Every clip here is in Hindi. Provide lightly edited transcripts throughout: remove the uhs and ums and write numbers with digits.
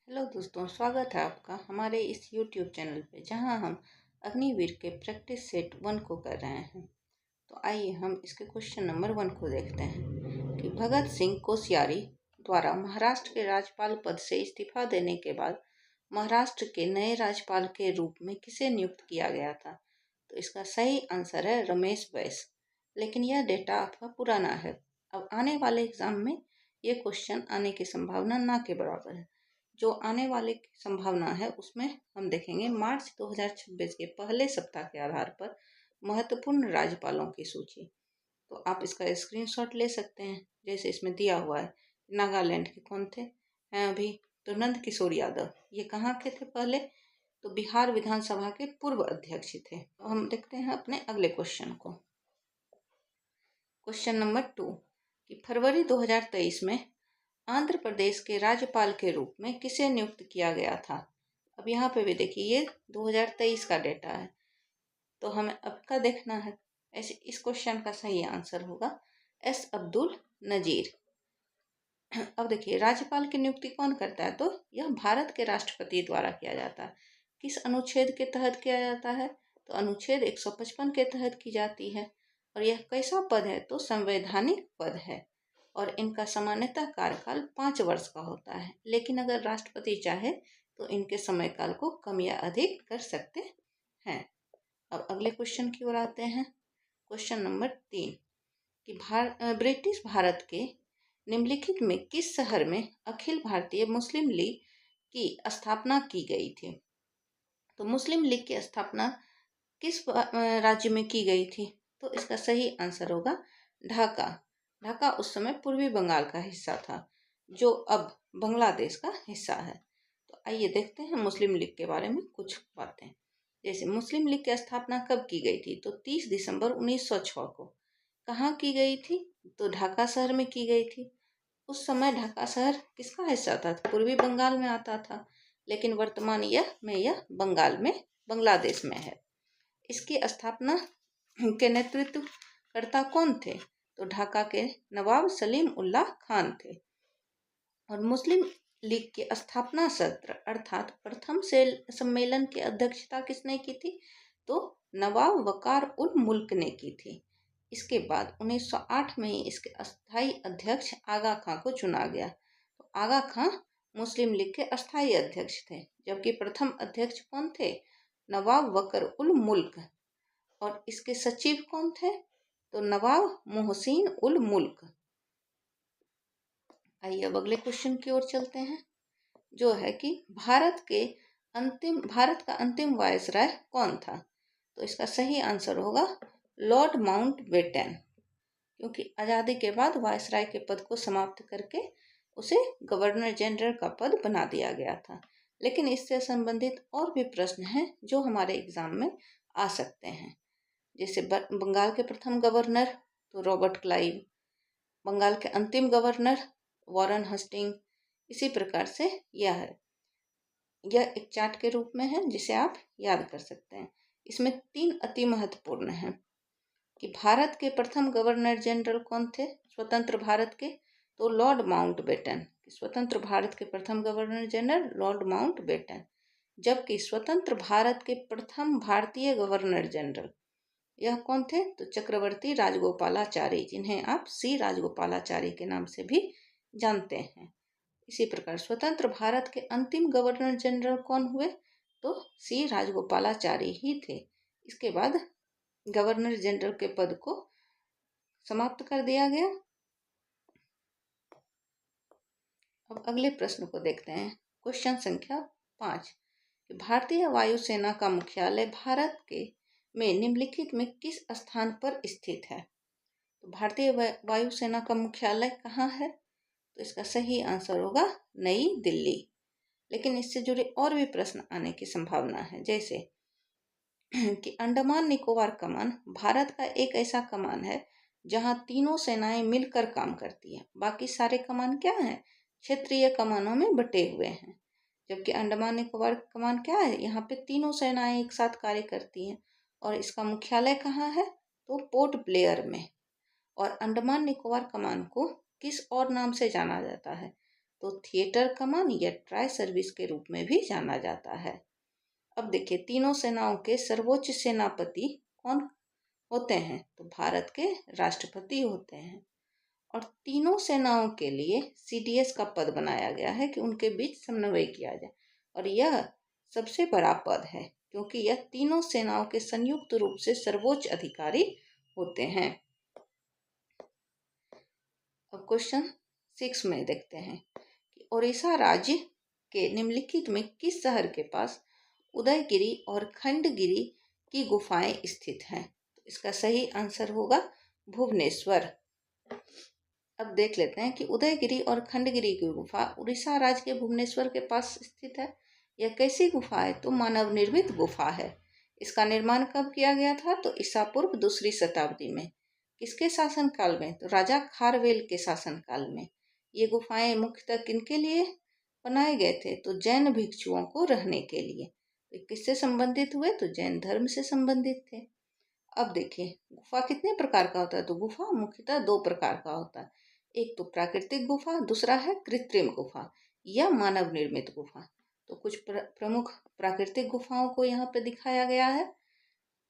हेलो दोस्तों, स्वागत है आपका हमारे इस YouTube चैनल पे, जहां हम अग्निवीर के प्रैक्टिस सेट 1 को कर रहे हैं। तो आइए हम इसके क्वेश्चन नंबर 1 को देखते हैं कि भगत सिंह कोश्यारी द्वारा महाराष्ट्र के राज्यपाल पद से इस्तीफा देने के बाद महाराष्ट्र के नए राज्यपाल के रूप में किसे नियुक्त किया गया था। तो इसका सही आंसर है रमेश बैस। लेकिन यह डेटा आपका पुराना है। अब आने वाले एग्जाम में ये क्वेश्चन आने की संभावना ना के बराबर है। जो आने वाले की संभावना है उसमें हम देखेंगे मार्च 2026 के पहले सप्ताह के आधार पर महत्वपूर्ण राज्यपालों की सूची। तो आप इसका स्क्रीनशॉट ले सकते हैं, जैसे इसमें दिया हुआ है। नागालैंड के कौन थे हैं अभी, तो नंद किशोर यादव। ये कहाँ के थे पहले, तो बिहार विधानसभा के पूर्व अध्यक्ष थे। तो हम देखते हैं अपने अगले क्वेश्चन को। क्वेश्चन नंबर 2 कि फरवरी 2023 में आंध्र प्रदेश के राज्यपाल के रूप में किसे नियुक्त किया गया था। अब यहाँ पे भी देखिए ये 2023 का डेटा है, तो हमें अब का देखना है। ऐसे इस क्वेश्चन का सही आंसर होगा एस अब्दुल नजीर। अब देखिए राज्यपाल की नियुक्ति कौन करता है, तो यह भारत के राष्ट्रपति द्वारा किया जाता है। किस अनुच्छेद के तहत किया जाता है, तो अनुच्छेद 155 के तहत की जाती है। और यह कैसा पद है, तो संवैधानिक पद है। और इनका सामान्यतः कार्यकाल 5 वर्ष का होता है, लेकिन अगर राष्ट्रपति चाहे तो इनके समय काल को कम या अधिक कर सकते हैं। अब अगले क्वेश्चन की ओर आते हैं। क्वेश्चन नंबर 3 कि ब्रिटिश भारत के निम्नलिखित में किस शहर में अखिल भारतीय मुस्लिम लीग की स्थापना की गई थी। तो मुस्लिम लीग की स्थापना किस राज्य में की गई थी, तो इसका सही आंसर होगा ढाका। ढाका उस समय पूर्वी बंगाल का हिस्सा था, जो अब बांग्लादेश का हिस्सा है। तो आइए देखते हैं मुस्लिम लीग के बारे में कुछ बातें। जैसे मुस्लिम लीग की स्थापना कब की गई थी, तो 30 दिसंबर 1906 को। कहाँ की गई थी, तो ढाका शहर में की गई थी। उस समय ढाका शहर किसका हिस्सा था, पूर्वी बंगाल में आता था, लेकिन वर्तमान यह बंगाल में बांग्लादेश में है। इसकी स्थापना के नेतृत्वकर्ता कौन थे, तो ढाका के नवाब सलीम उल्लाह खान थे। और मुस्लिम लीग के स्थापना सत्र अर्थात प्रथम सम्मेलन की अध्यक्षता किसने की थी, तो नवाब वकार उल मुल्क ने की थी। इसके बाद 1908 में ही इसके अस्थायी अध्यक्ष आगा खां को चुना गया। तो आगा खां मुस्लिम लीग के अस्थायी अध्यक्ष थे, जबकि प्रथम अध्यक्ष कौन थे, नवाब वकर उल मुल्क। और इसके सचिव कौन थे, तो नवाब मोहसिन उल मुल्क। आइए अब अगले क्वेश्चन की ओर चलते हैं, जो है कि भारत का अंतिम वायसराय कौन था। तो इसका सही आंसर होगा लॉर्ड माउंटबेटन, क्योंकि आज़ादी के बाद वायसराय के पद को समाप्त करके उसे गवर्नर जनरल का पद बना दिया गया था। लेकिन इससे संबंधित और भी प्रश्न हैं जो हमारे एग्जाम में आ सकते हैं। जैसे बंगाल के प्रथम गवर्नर तो रॉबर्ट क्लाइव, बंगाल के अंतिम गवर्नर वॉरेन हस्टिंग। इसी प्रकार से यह एक चार्ट के रूप में है जिसे आप याद कर सकते हैं। इसमें 3 अति महत्वपूर्ण हैं कि भारत के प्रथम गवर्नर जनरल कौन थे स्वतंत्र भारत के, तो लॉर्ड माउंटबेटन। स्वतंत्र भारत के प्रथम गवर्नर जनरल लॉर्ड माउंटबेटन। जबकि स्वतंत्र भारत के प्रथम भारतीय गवर्नर जनरल यह कौन थे, तो चक्रवर्ती राजगोपालाचारी, जिन्हें आप सी राजगोपालाचारी के नाम से भी जानते हैं। इसी प्रकार स्वतंत्र भारत के अंतिम गवर्नर जनरल कौन हुए, तो सी राजगोपालाचारी ही थे। इसके बाद गवर्नर जनरल के पद को समाप्त कर दिया गया। अब अगले प्रश्न को देखते हैं। क्वेश्चन संख्या 5 भारतीय वायुसेना का मुख्यालय भारत के में निम्नलिखित में किस स्थान पर स्थित है। तो भारतीय वायुसेना का मुख्यालय कहाँ है, तो इसका सही आंसर होगा नई दिल्ली। लेकिन इससे जुड़े और भी प्रश्न आने की संभावना है, जैसे कि अंडमान निकोबार कमान भारत का एक ऐसा कमान है जहां तीनों सेनाएं मिलकर काम करती हैं। बाकी सारे कमान क्या हैं, क्षेत्रीय कमानों में बटे हुए हैं। जबकि अंडमान निकोबार कमान क्या है, यहाँ पे तीनों सेनाएं एक साथ कार्य करती हैं। और इसका मुख्यालय कहाँ है, तो पोर्ट ब्लेयर में। और अंडमान निकोबार कमान को किस और नाम से जाना जाता है, तो थिएटर कमान या ट्राई सर्विस के रूप में भी जाना जाता है। अब देखिए, तीनों सेनाओं के सर्वोच्च सेनापति कौन होते हैं? तो भारत के राष्ट्रपति होते हैं। और तीनों सेनाओं के लिए CDS का पद बनाया गया है कि उनके बीच समन्वय किया जाए। और यह सबसे बड़ा पद है क्योंकि यह तीनों सेनाओं के संयुक्त रूप से सर्वोच्च अधिकारी होते हैं। अब क्वेश्चन 6 में देखते हैं कि ओडिशा राज्य के निम्नलिखित में किस शहर के पास उदयगिरी और खंडगिरी की गुफाएं स्थित हैं? तो इसका सही आंसर होगा भुवनेश्वर। अब देख लेते हैं कि उदयगिरी और खंडगिरी की गुफा उड़ीसा राज्य के भुवनेश्वर के पास स्थित है। यह कैसी गुफा है? तो मानव निर्मित गुफा है। इसका निर्माण कब किया गया था? तो ईसा पूर्व 2री शताब्दी में। किसके शासन काल में? तो राजा खारवेल के शासन काल में। ये गुफाएं मुख्यतः किनके लिए बनाए गए थे? तो जैन भिक्षुओं को रहने के लिए। तो किससे संबंधित हुए? तो जैन धर्म से संबंधित थे। अब देखिए, गुफा कितने प्रकार का होता है? तो गुफा मुख्यतः 2 प्रकार का होता है। एक तो प्राकृतिक गुफा, दूसरा है कृत्रिम गुफा या मानव निर्मित गुफा। तो कुछ प्रमुख प्राकृतिक गुफाओं को यहाँ पे दिखाया गया है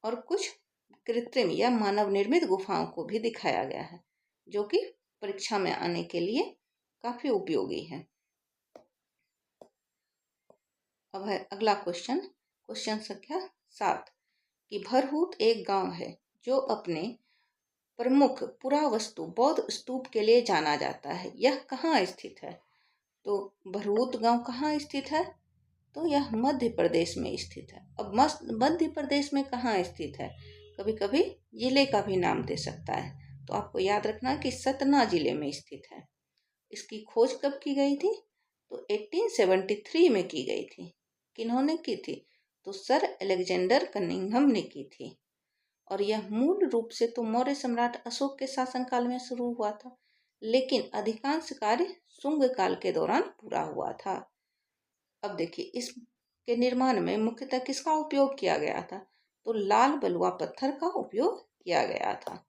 और कुछ कृत्रिम या मानव निर्मित गुफाओं को भी दिखाया गया है, जो कि परीक्षा में आने के लिए काफी उपयोगी है। अब है अगला क्वेश्चन संख्या 7 कि भरहूत एक गांव है जो अपने प्रमुख पुरावस्तु बौद्ध स्तूप के लिए जाना जाता है। यह कहाँ स्थित है? तो भरहूत गांव कहाँ स्थित है? तो यह मध्य प्रदेश में स्थित है। अब मध्य प्रदेश में कहाँ स्थित है? कभी कभी जिले का भी नाम दे सकता है। तो आपको याद रखना कि सतना जिले में स्थित है। इसकी खोज कब की गई थी? तो 1873 में की गई थी। किन्होंने की थी? तो सर अलेक्जेंडर कनिंघम ने की थी। और यह मूल रूप से तो मौर्य सम्राट अशोक के शासनकाल में शुरू हुआ था, लेकिन अधिकांश कार्य शुंग काल के दौरान पूरा हुआ था। अब देखिए, इसके निर्माण में मुख्यतः किसका उपयोग किया गया था? तो लाल बलुआ पत्थर का उपयोग किया गया था।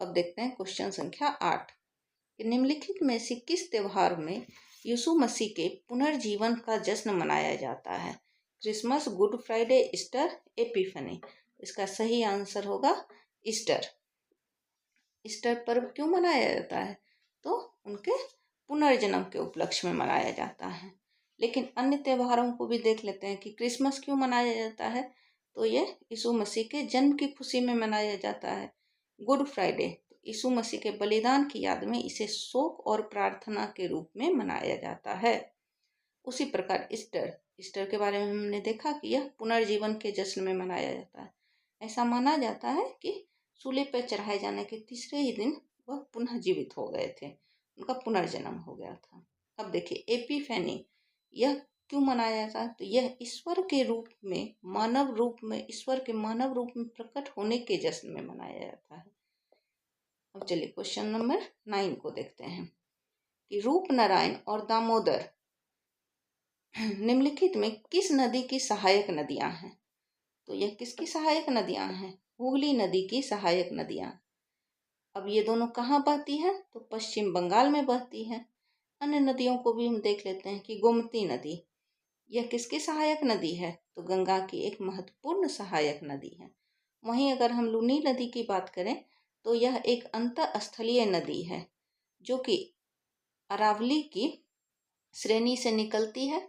अब देखते हैं क्वेश्चन संख्या 8 कि निम्नलिखित में से किस त्योहार में यीशु मसीह के पुनर्जीवन का जश्न मनाया जाता है? Christmas, good Friday, Easter, Epiphany. इसका सही आंसर होगा ईस्टर। ईस्टर पर्व क्यों मनाया जाता है? तो उनके पुनर्जन्म के उपलक्ष्य में मनाया जाता है। लेकिन अन्य त्योहारों को भी देख लेते हैं कि क्रिसमस क्यों मनाया जाता है? तो यह यीशु मसीह के जन्म की खुशी में मनाया जाता है। गुड फ्राइडे यीशु मसीह के बलिदान की याद में इसे शोक और प्रार्थना के रूप में मनाया जाता है। उसी प्रकार ईस्टर के बारे में हमने देखा कि यह पुनर्जीवन के जश्न में मनाया जाता है। ऐसा माना जाता है कि सूली पर चढ़ाए जाने के तीसरे ही दिन वह पुनः जीवित हो गए थे, उनका पुनर्जन्म हो गया था। अब देखिए, एपिफैनी यह क्यों मनाया जाता है? तो यह ईश्वर के रूप में ईश्वर के मानव रूप में प्रकट होने के जश्न में मनाया जाता है। अब चलिए क्वेश्चन नंबर 9 को देखते हैं कि रूपनारायण और दामोदर निम्नलिखित में किस नदी की सहायक नदियां हैं? तो यह किसकी सहायक नदियां हैं? हुगली नदी की सहायक नदियां। अब ये दोनों कहाँ बहती हैं? तो पश्चिम बंगाल में बहती हैं। अन्य नदियों को भी हम देख लेते हैं कि गोमती नदी, यह किसकी सहायक नदी है? तो गंगा की एक महत्वपूर्ण सहायक नदी है। वहीं अगर हम लूनी नदी की बात करें तो यह एक अंतःस्थलीय नदी है जो कि अरावली की श्रेणी से निकलती है,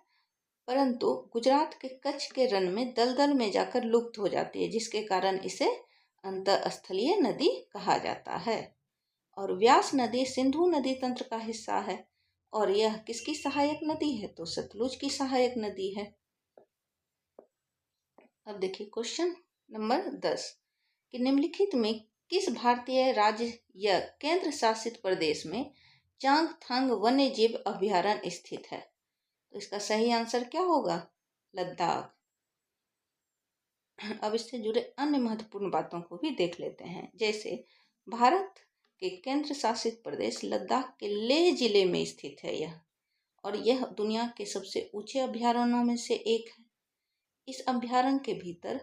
परंतु गुजरात के कच्छ के रण में दलदल में जाकर लुप्त हो जाती है, जिसके कारण इसे अंतःस्थलीय नदी कहा जाता है। और व्यास नदी सिंधु नदी तंत्र का हिस्सा है और यह किसकी सहायक नदी है? तो सतलुज की सहायक नदी है। अब देखिए क्वेश्चन नंबर 10 कि निम्नलिखित में किस भारतीय राज्य या केंद्र शासित प्रदेश में चांगथांग वन्य जीव अभयारण्य स्थित है? तो इसका सही आंसर क्या होगा? लद्दाख। अब इससे जुड़े अन्य महत्वपूर्ण बातों को भी देख लेते हैं, जैसे भारत के केंद्र शासित प्रदेश लद्दाख के लेह जिले में स्थित है यह, और यह दुनिया के सबसे ऊंचे अभयारण्यों में से एक है। इस अभयारण्य के भीतर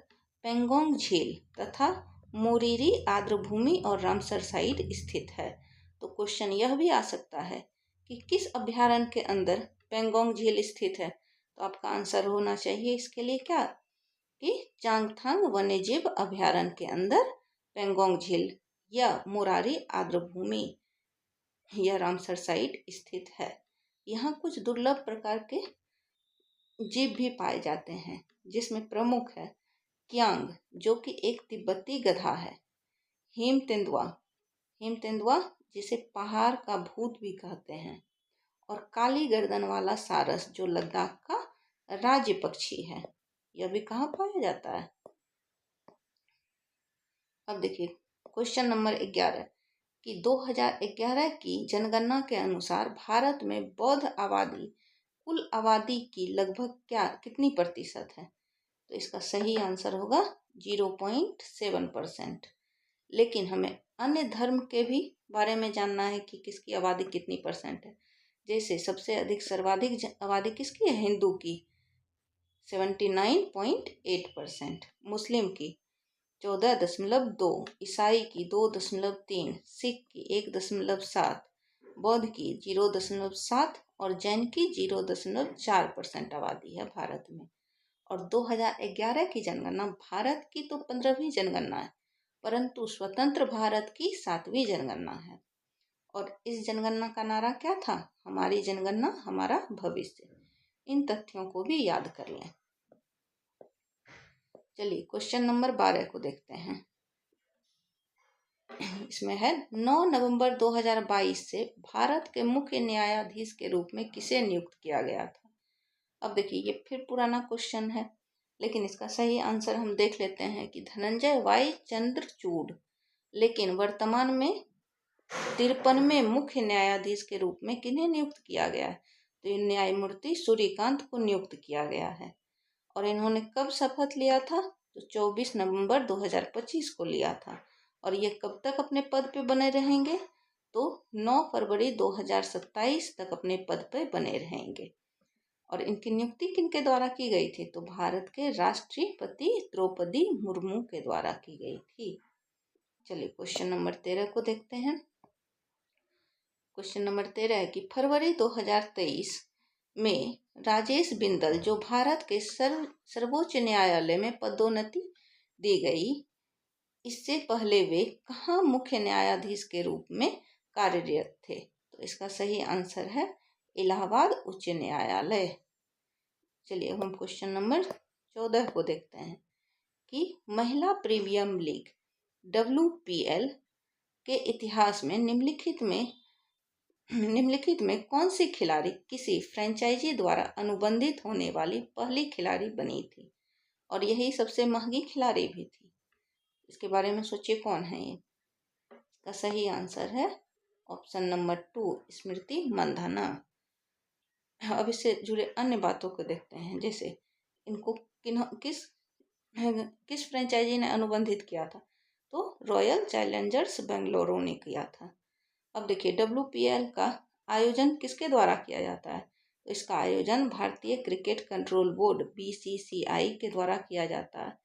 पेंगोंग झील तथा मोरीरी आर्द्रभूमि और रामसर साइट स्थित है। तो क्वेश्चन यह भी आ सकता है कि किस अभ्यारण्य के अंदर पेंगोंग झील स्थित है। तो आपका आंसर होना चाहिए इसके लिए क्या, कि चांगथांग वन्यजीव अभ्यारण्य के अंदर पेंगोंग झील या मुरारी आर्द्रभूमि या रामसर साइट स्थित है। यहाँ कुछ दुर्लभ प्रकार के जीव भी पाए जाते हैं, जिसमें प्रमुख है क्यांग, जो कि एक तिब्बती गधा है, हिम तेंदुआ, जिसे पहाड़ का भूत भी कहते हैं, और काली गर्दन वाला सारस, जो लद्दाख का राज्य पक्षी है। यह भी कहाँ पाया जाता है। अब देखिए क्वेश्चन नंबर 11 कि 2011 की जनगणना के अनुसार भारत में बौद्ध आबादी कुल आबादी की लगभग कितनी प्रतिशत है। तो इसका सही आंसर होगा 0.7%। लेकिन हमें अन्य धर्म के भी बारे में जानना है कि किसकी आबादी कितनी परसेंट है। जैसे सबसे अधिक सर्वाधिक आबादी किसकी है, हिंदू की 79.8%, मुस्लिम की 14.2, ईसाई की 2.3, सिख की 1.7, बौद्ध की 0.7 और जैन की 0.4% आबादी है भारत में। और 2011 की जनगणना भारत की तो 15वीं जनगणना है, परंतु स्वतंत्र भारत की 7वीं जनगणना है। और इस जनगणना का नारा क्या था, हमारी जनगणना हमारा भविष्य। इन तथ्यों को भी याद कर लें। चलिए क्वेश्चन नंबर 12 को देखते हैं। इसमें है 9 नवंबर 2022 से भारत के मुख्य न्यायाधीश के रूप में किसे नियुक्त किया गया था। अब देखिए ये फिर पुराना क्वेश्चन है, लेकिन इसका सही आंसर हम देख लेते हैं कि धनंजय वाई चंद्रचूड़। लेकिन वर्तमान में 53वें मुख्य न्यायाधीश के रूप में किन्हें नियुक्त किया गया है। तो ये न्यायमूर्ति सूर्यकांत को नियुक्त किया गया है। और इन्होंने कब शपथ लिया था, तो 24 नवंबर 2025 को लिया था। और ये कब तक अपने पद पे बने रहेंगे, तो 9 फरवरी 2027 तक अपने पद पे बने रहेंगे। और इनकी नियुक्ति किनके द्वारा की गई थी, तो भारत के राष्ट्रपति द्रौपदी मुर्मू के द्वारा की गई थी। चलिए क्वेश्चन नंबर 13 को देखते हैं। क्वेश्चन नंबर 13 है कि फरवरी 2023 में राजेश बिंदल, जो भारत के सर्वोच्च न्यायालय में पदोन्नति दी गई, इससे पहले वे कहाँ मुख्य न्यायाधीश के रूप में कार्यरत थे। तो इसका सही आंसर है इलाहाबाद उच्च न्यायालय। चलिए हम क्वेश्चन नंबर 14 को देखते हैं कि महिला प्रीमियर लीग WPL के इतिहास में निम्नलिखित में कौन सी खिलाड़ी किसी फ्रेंचाइजी द्वारा अनुबंधित होने वाली पहली खिलाड़ी बनी थी, और यही सबसे महंगी खिलाड़ी भी थी। इसके बारे में सोचिए कौन है ये। इसका सही आंसर है ऑप्शन नंबर 2, स्मृति मंधाना। अब इससे जुड़े अन्य बातों को देखते हैं, जैसे इनको किस फ्रेंचाइजी ने अनुबंधित किया था, तो रॉयल चैलेंजर्स बेंगलुरु ने किया था। अब देखिए WPL का आयोजन किसके द्वारा किया जाता है, तो इसका आयोजन भारतीय क्रिकेट कंट्रोल बोर्ड BCCI के द्वारा किया जाता है।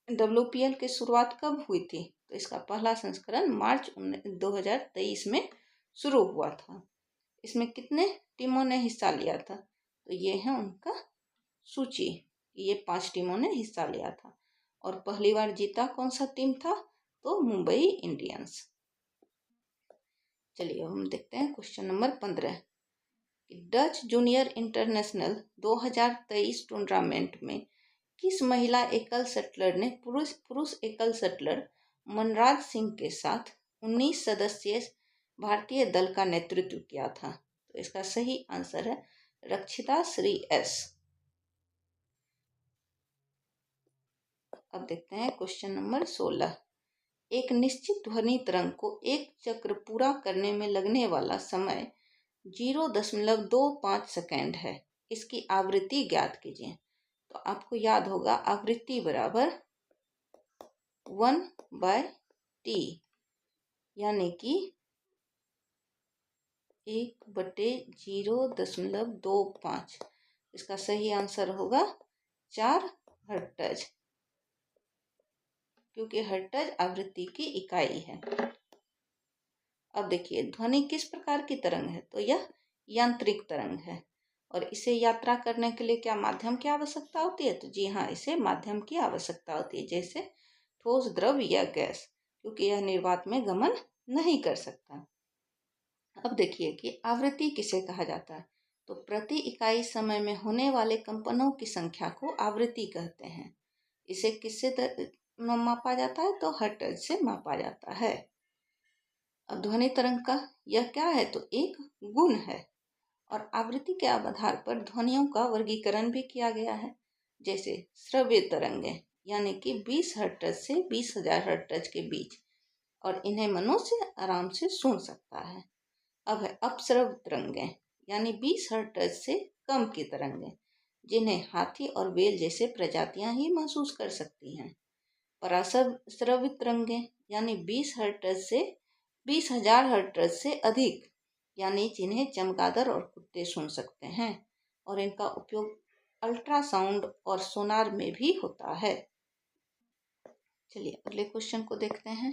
WPL की शुरुआत कब हुई थी, तो इसका पहला संस्करण मार्च 2023 में शुरू हुआ था। इसमें कितने टीमों ने हिस्सा लिया था, तो ये है उनका सूची, ये 5 टीमों ने हिस्सा लिया था। और पहली बार जीता कौन सा टीम था, तो मुंबई इंडियंस। चलिए हम देखते हैं क्वेश्चन नंबर 15 कि डच जूनियर इंटरनेशनल 2023 टूर्नामेंट में किस महिला एकल शटलर ने पुरुष एकल शटलर मनराज सिंह के साथ 19 सदस्यीय भारतीय दल का नेतृत्व किया था। तो इसका सही आंसर है रक्षिता श्री S। अब देखते हैं क्वेश्चन नंबर 16। एक निश्चित ध्वनि तरंग को एक चक्र पूरा करने में लगने वाला समय 0.25 सेकेंड है। इसकी आवृत्ति ज्ञात कीजिए। तो आपको याद होगा आवृत्ति बराबर 1/T, यानी कि 1/0.25। इसका सही आंसर होगा 4 हर्ट्ज, क्योंकि हर्ट्ज आवृत्ति की इकाई है। अब देखिए ध्वनि किस प्रकार की तरंग है, तो यह यांत्रिक तरंग है। और इसे यात्रा करने के लिए क्या माध्यम की आवश्यकता होती है, तो जी हाँ, इसे माध्यम की आवश्यकता होती है, जैसे ठोस, द्रव या गैस, क्योंकि यह निर्वात में गमन नहीं कर सकता। अब देखिए कि आवृत्ति किसे कहा जाता है, तो प्रति इकाई समय में होने वाले कंपनों की संख्या को आवृत्ति कहते हैं। इसे किससे मापा जाता है, तो हर्ट्ज से मापा जाता है। अब ध्वनि तरंग का यह क्या है, तो एक गुण है। और आवृत्ति के आधार पर ध्वनियों का वर्गीकरण भी किया गया है, जैसे श्रव्य तरंगें यानी कि 20 हर्ट्ज से 20,000 हर्ट्ज के बीच, और इन्हें मनुष्य आराम से सुन सकता है। अब है अपश्रव्य तरंगें यानी 20 हर्ट्ज से कम की तरंगें, जिन्हें हाथी और बेल जैसे प्रजातियां ही महसूस कर सकती हैं। पराश्रव्य तरंगें यानी 20 हर्ट्ज से 20,000 हर्ट्ज से अधिक, यानी जिन्हें चमगादड़ और कुत्ते सुन सकते हैं, और इनका उपयोग अल्ट्रासाउंड और सोनार में भी होता है। चलिए अगले क्वेश्चन को देखते हैं।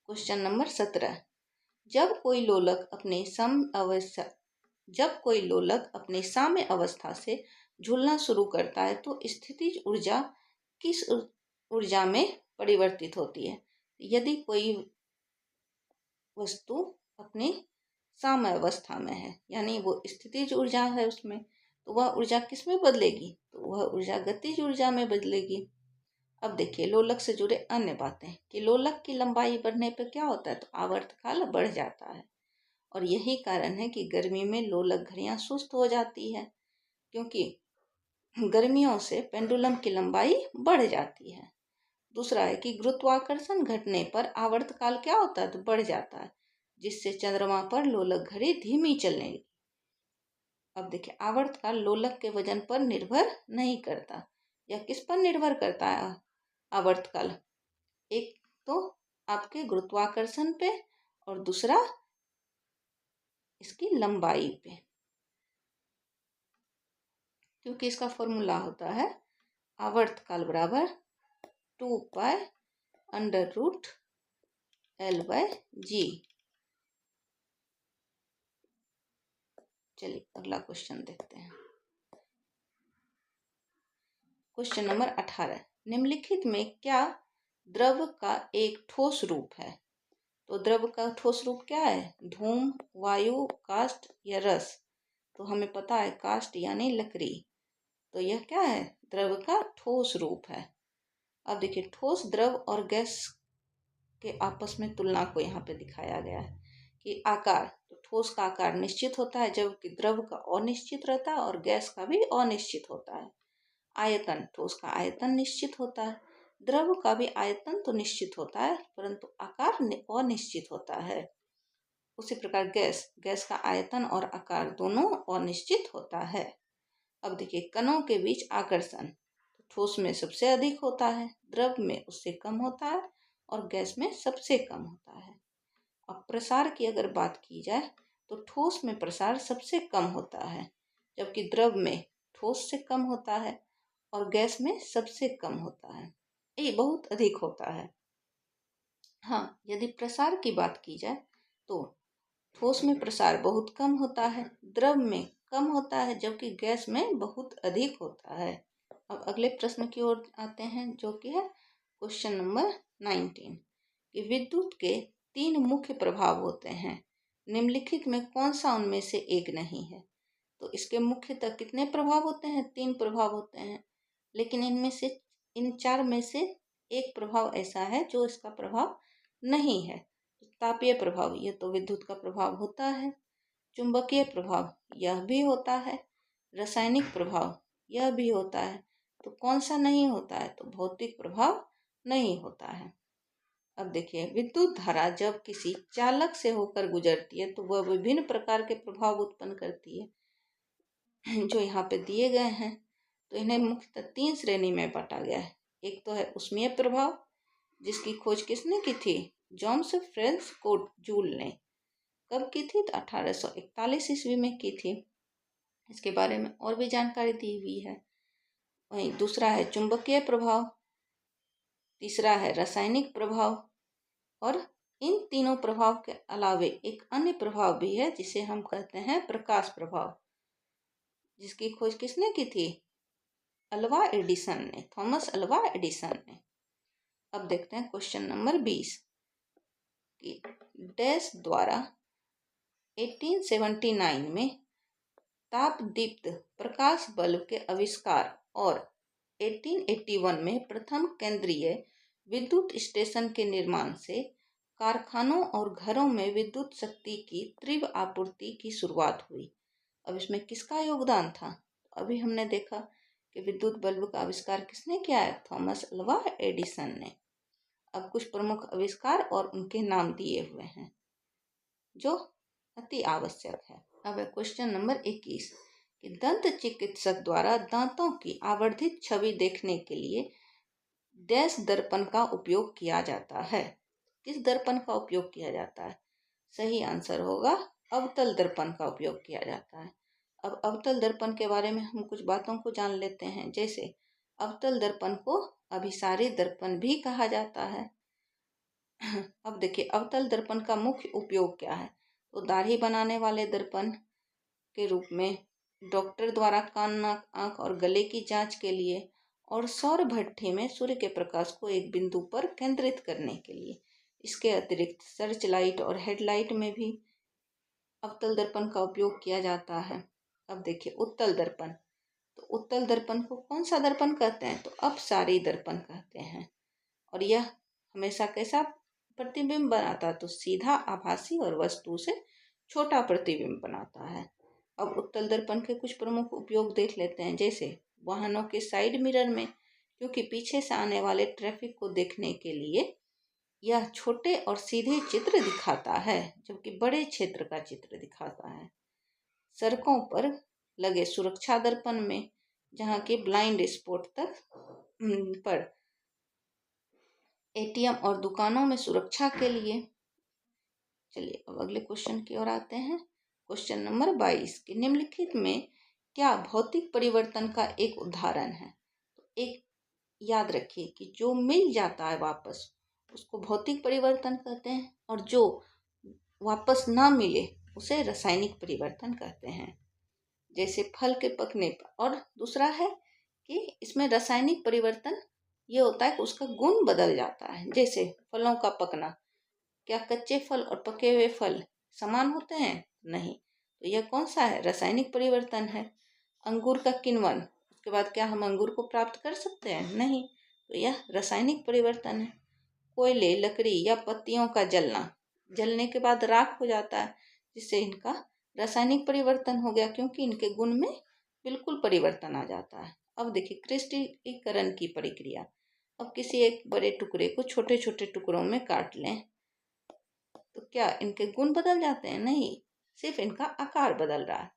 Question number 17। जब कोई लोलक अपने साम्य अवस्था से झूलना शुरू करता है तो स्थितिज ऊर्जा किस ऊर्जा में परिवर्तित होती है। यदि कोई वस्तु अपनी साम्य अवस्था में है, यानी वो स्थितिज ऊर्जा है उसमें, तो वह ऊर्जा किस में बदलेगी, तो वह ऊर्जा गतिज ऊर्जा में बदलेगी। अब देखिए लोलक से जुड़े अन्य बातें कि लोलक की लंबाई बढ़ने पर क्या होता है, तो आवर्तकाल बढ़ जाता है। और यही कारण है कि गर्मी में लोलक घड़ियां सुस्त हो जाती है, क्योंकि गर्मियों से पेंडुलम की लंबाई बढ़ जाती है। दूसरा है कि गुरुत्वाकर्षण घटने पर आवर्तकाल क्या होता है, तो बढ़ जाता है, जिससे चंद्रमा पर लोलक घड़ी धीमी चलने लगी। अब देखिए आवर्तकाल लोलक के वजन पर निर्भर नहीं करता। यह किस पर निर्भर करता है आवर्तकाल, एक तो आपके गुरुत्वाकर्षण पे, और दूसरा इसकी लंबाई पे, क्योंकि इसका फॉर्मूला होता है आवर्तकाल बराबर 2π√L/g। चलिए अगला क्वेश्चन देखते हैं। Question number 18। निम्नलिखित में क्या द्रव का एक ठोस रूप है, तो द्रव का ठोस रूप क्या है, धूम, वायु, काष्ठ या रस। तो हमें पता है काष्ठ यानी लकड़ी, तो यह क्या है, द्रव का ठोस रूप है। अब देखिए ठोस, द्रव और गैस के आपस में तुलना को यहाँ पे दिखाया गया है कि आकार, तो ठोस का आकार निश्चित होता है, जबकि द्रव का अनिश्चित रहता है, और गैस का भी अनिश्चित होता है। आयतन, ठोस का आयतन निश्चित होता है, द्रव का भी आयतन तो निश्चित होता है, परंतु आकार अनिश्चित होता है। उसी प्रकार गैस का आयतन और आकार दोनों अनिश्चित होता है। अब देखिए कणों के बीच आकर्षण, ठोस में सबसे अधिक होता है, द्रव में उससे कम होता है, और गैस में सबसे कम होता है। अब प्रसार की अगर बात की जाए तो ठोस में प्रसार सबसे कम होता है, जबकि द्रव में ठोस से कम होता है, और गैस में सबसे कम होता है, ये बहुत अधिक होता है। हाँ, यदि प्रसार की बात की जाए तो ठोस में प्रसार बहुत कम होता है, द्रव में कम होता है, जबकि गैस में बहुत अधिक होता है। अब अगले प्रश्न की ओर आते हैं, जो कि है क्वेश्चन नंबर 19 कि विद्युत के 3 मुख्य प्रभाव होते हैं, निम्नलिखित में कौन सा उनमें से एक नहीं है। तो इसके मुख्यतः कितने प्रभाव होते हैं, 3 प्रभाव होते हैं, लेकिन इनमें से इन 4 में से एक प्रभाव ऐसा है जो इसका प्रभाव नहीं है। तापीय प्रभाव, ये तो विद्युत का प्रभाव होता है। चुंबकीय प्रभाव, यह भी होता है। रासायनिक प्रभाव, यह भी होता है। तो कौन सा नहीं होता है, तो भौतिक प्रभाव नहीं होता है। अब देखिए विद्युत धारा जब किसी चालक से होकर गुजरती है तो वह विभिन्न प्रकार के प्रभाव उत्पन्न करती है, जो यहाँ पे दिए गए हैं। तो इन्हें मुख्यतः 3 श्रेणी में बांटा गया है। एक तो है उष्मीय प्रभाव, जिसकी खोज किसने की थी, जोन्स फ्रांस जूल ने। कब की थी, तो 1841 ईस्वी में की थी। इसके बारे में और भी जानकारी दी हुई है। वहीं दूसरा है चुंबकीय प्रभाव, तीसरा है रासायनिक प्रभाव, और इन तीनों प्रभाव के अलावे एक अन्य प्रभाव भी है जिसे हम कहते हैं प्रकाश प्रभाव, जिसकी खोज किसने की थी? अल्वा एडिसन ने, थॉमस अल्वा एडिसन ने। अब देखते हैं क्वेश्चन नंबर 20 कि डैश द्वारा 1879 में तापदीप्त प्रकाश बल्ब के आविष्कार और 1881 में प्रथम केंद्रीय विद्युत स्टेशन के निर्माण से कारखानों और घरों में विद्युत शक्ति की तीव्र आपूर्ति की शुरुआत हुई। अब इसमें किसका योगदान था? अभी हमने देखा कि विद्युत बल्ब का आविष्कार किसने किया है? थॉमस अल्वा एडिसन ने। अब कुछ प्रमुख आविष्कार और उनके नाम दिए हुए हैं जो अति आवश्यक है। अब है क्वेश्चन नंबर 21 कि दंत चिकित्सक द्वारा दांतों की आवर्धित छवि देखने के लिए डैश दर्पण का उपयोग किया जाता है। किस दर्पण का उपयोग किया जाता है? सही आंसर होगा अवतल दर्पण का उपयोग किया जाता है। अब अवतल दर्पण के बारे में हम कुछ बातों को जान लेते हैं। जैसे अवतल दर्पण को अभिसारी दर्पण भी कहा जाता है। अब देखिए अवतल दर्पण का मुख्य उपयोग क्या है? तो दाढ़ी बनाने वाले दर्पण के रूप में, डॉक्टर द्वारा कान, नाक, आंख और गले की जांच के लिए, और सौर भट्ठी में सूर्य के प्रकाश को एक बिंदु पर केंद्रित करने के लिए। इसके अतिरिक्त सर्च लाइट और हेडलाइट में भी अवतल दर्पण का उपयोग किया जाता है। अब देखिए उत्तल दर्पण, तो उत्तल दर्पण को कौन सा दर्पण कहते हैं? तो अपसारी दर्पण कहते हैं। और यह हमेशा कैसा प्रतिबिंब बनाता है? तो सीधा, आभासी और वस्तु से छोटा प्रतिबिंब बनाता है। अब उत्तल दर्पण के कुछ प्रमुख उपयोग देख लेते हैं। जैसे वाहनों के साइड मिरर में, क्योंकि पीछे से आने वाले ट्रैफिक को देखने के लिए यह छोटे और सीधे चित्र दिखाता है, जबकि बड़े क्षेत्र का चित्र दिखाता है। सड़कों पर लगे सुरक्षा दर्पण में, जहाँ की ब्लाइंड स्पॉट तक पर एटीएम और दुकानों में सुरक्षा के लिए। चलिए अब अगले क्वेश्चन की ओर आते हैं। क्वेश्चन नंबर 22 कि निम्नलिखित में क्या भौतिक परिवर्तन का एक उदाहरण है? तो एक याद रखिए कि जो मिल जाता है वापस उसको भौतिक परिवर्तन कहते हैं, और जो वापस ना मिले उसे रासायनिक परिवर्तन कहते हैं। जैसे फल के पकने पर, और दूसरा है कि इसमें रासायनिक परिवर्तन ये होता है कि उसका गुण बदल जाता है। जैसे फलों का पकना, क्या कच्चे फल और पके हुए फल समान होते हैं? नहीं, तो यह कौन सा है? रासायनिक परिवर्तन है। अंगूर का किण्वन, उसके बाद क्या हम अंगूर को प्राप्त कर सकते हैं? नहीं, तो यह रासायनिक परिवर्तन है। कोयले, लकड़ी या पत्तियों का जलना, जलने के बाद राख हो जाता है, जिससे इनका रासायनिक परिवर्तन हो गया, क्योंकि इनके गुण में बिल्कुल परिवर्तन आ जाता है। अब देखिए क्रिस्टलीकरण की प्रक्रिया। अब किसी एक बड़े टुकड़े को छोटे छोटे टुकड़ों में काट लें तो क्या इनके गुण बदल जाते हैं? नहीं, सिर्फ इनका आकार बदल रहा है।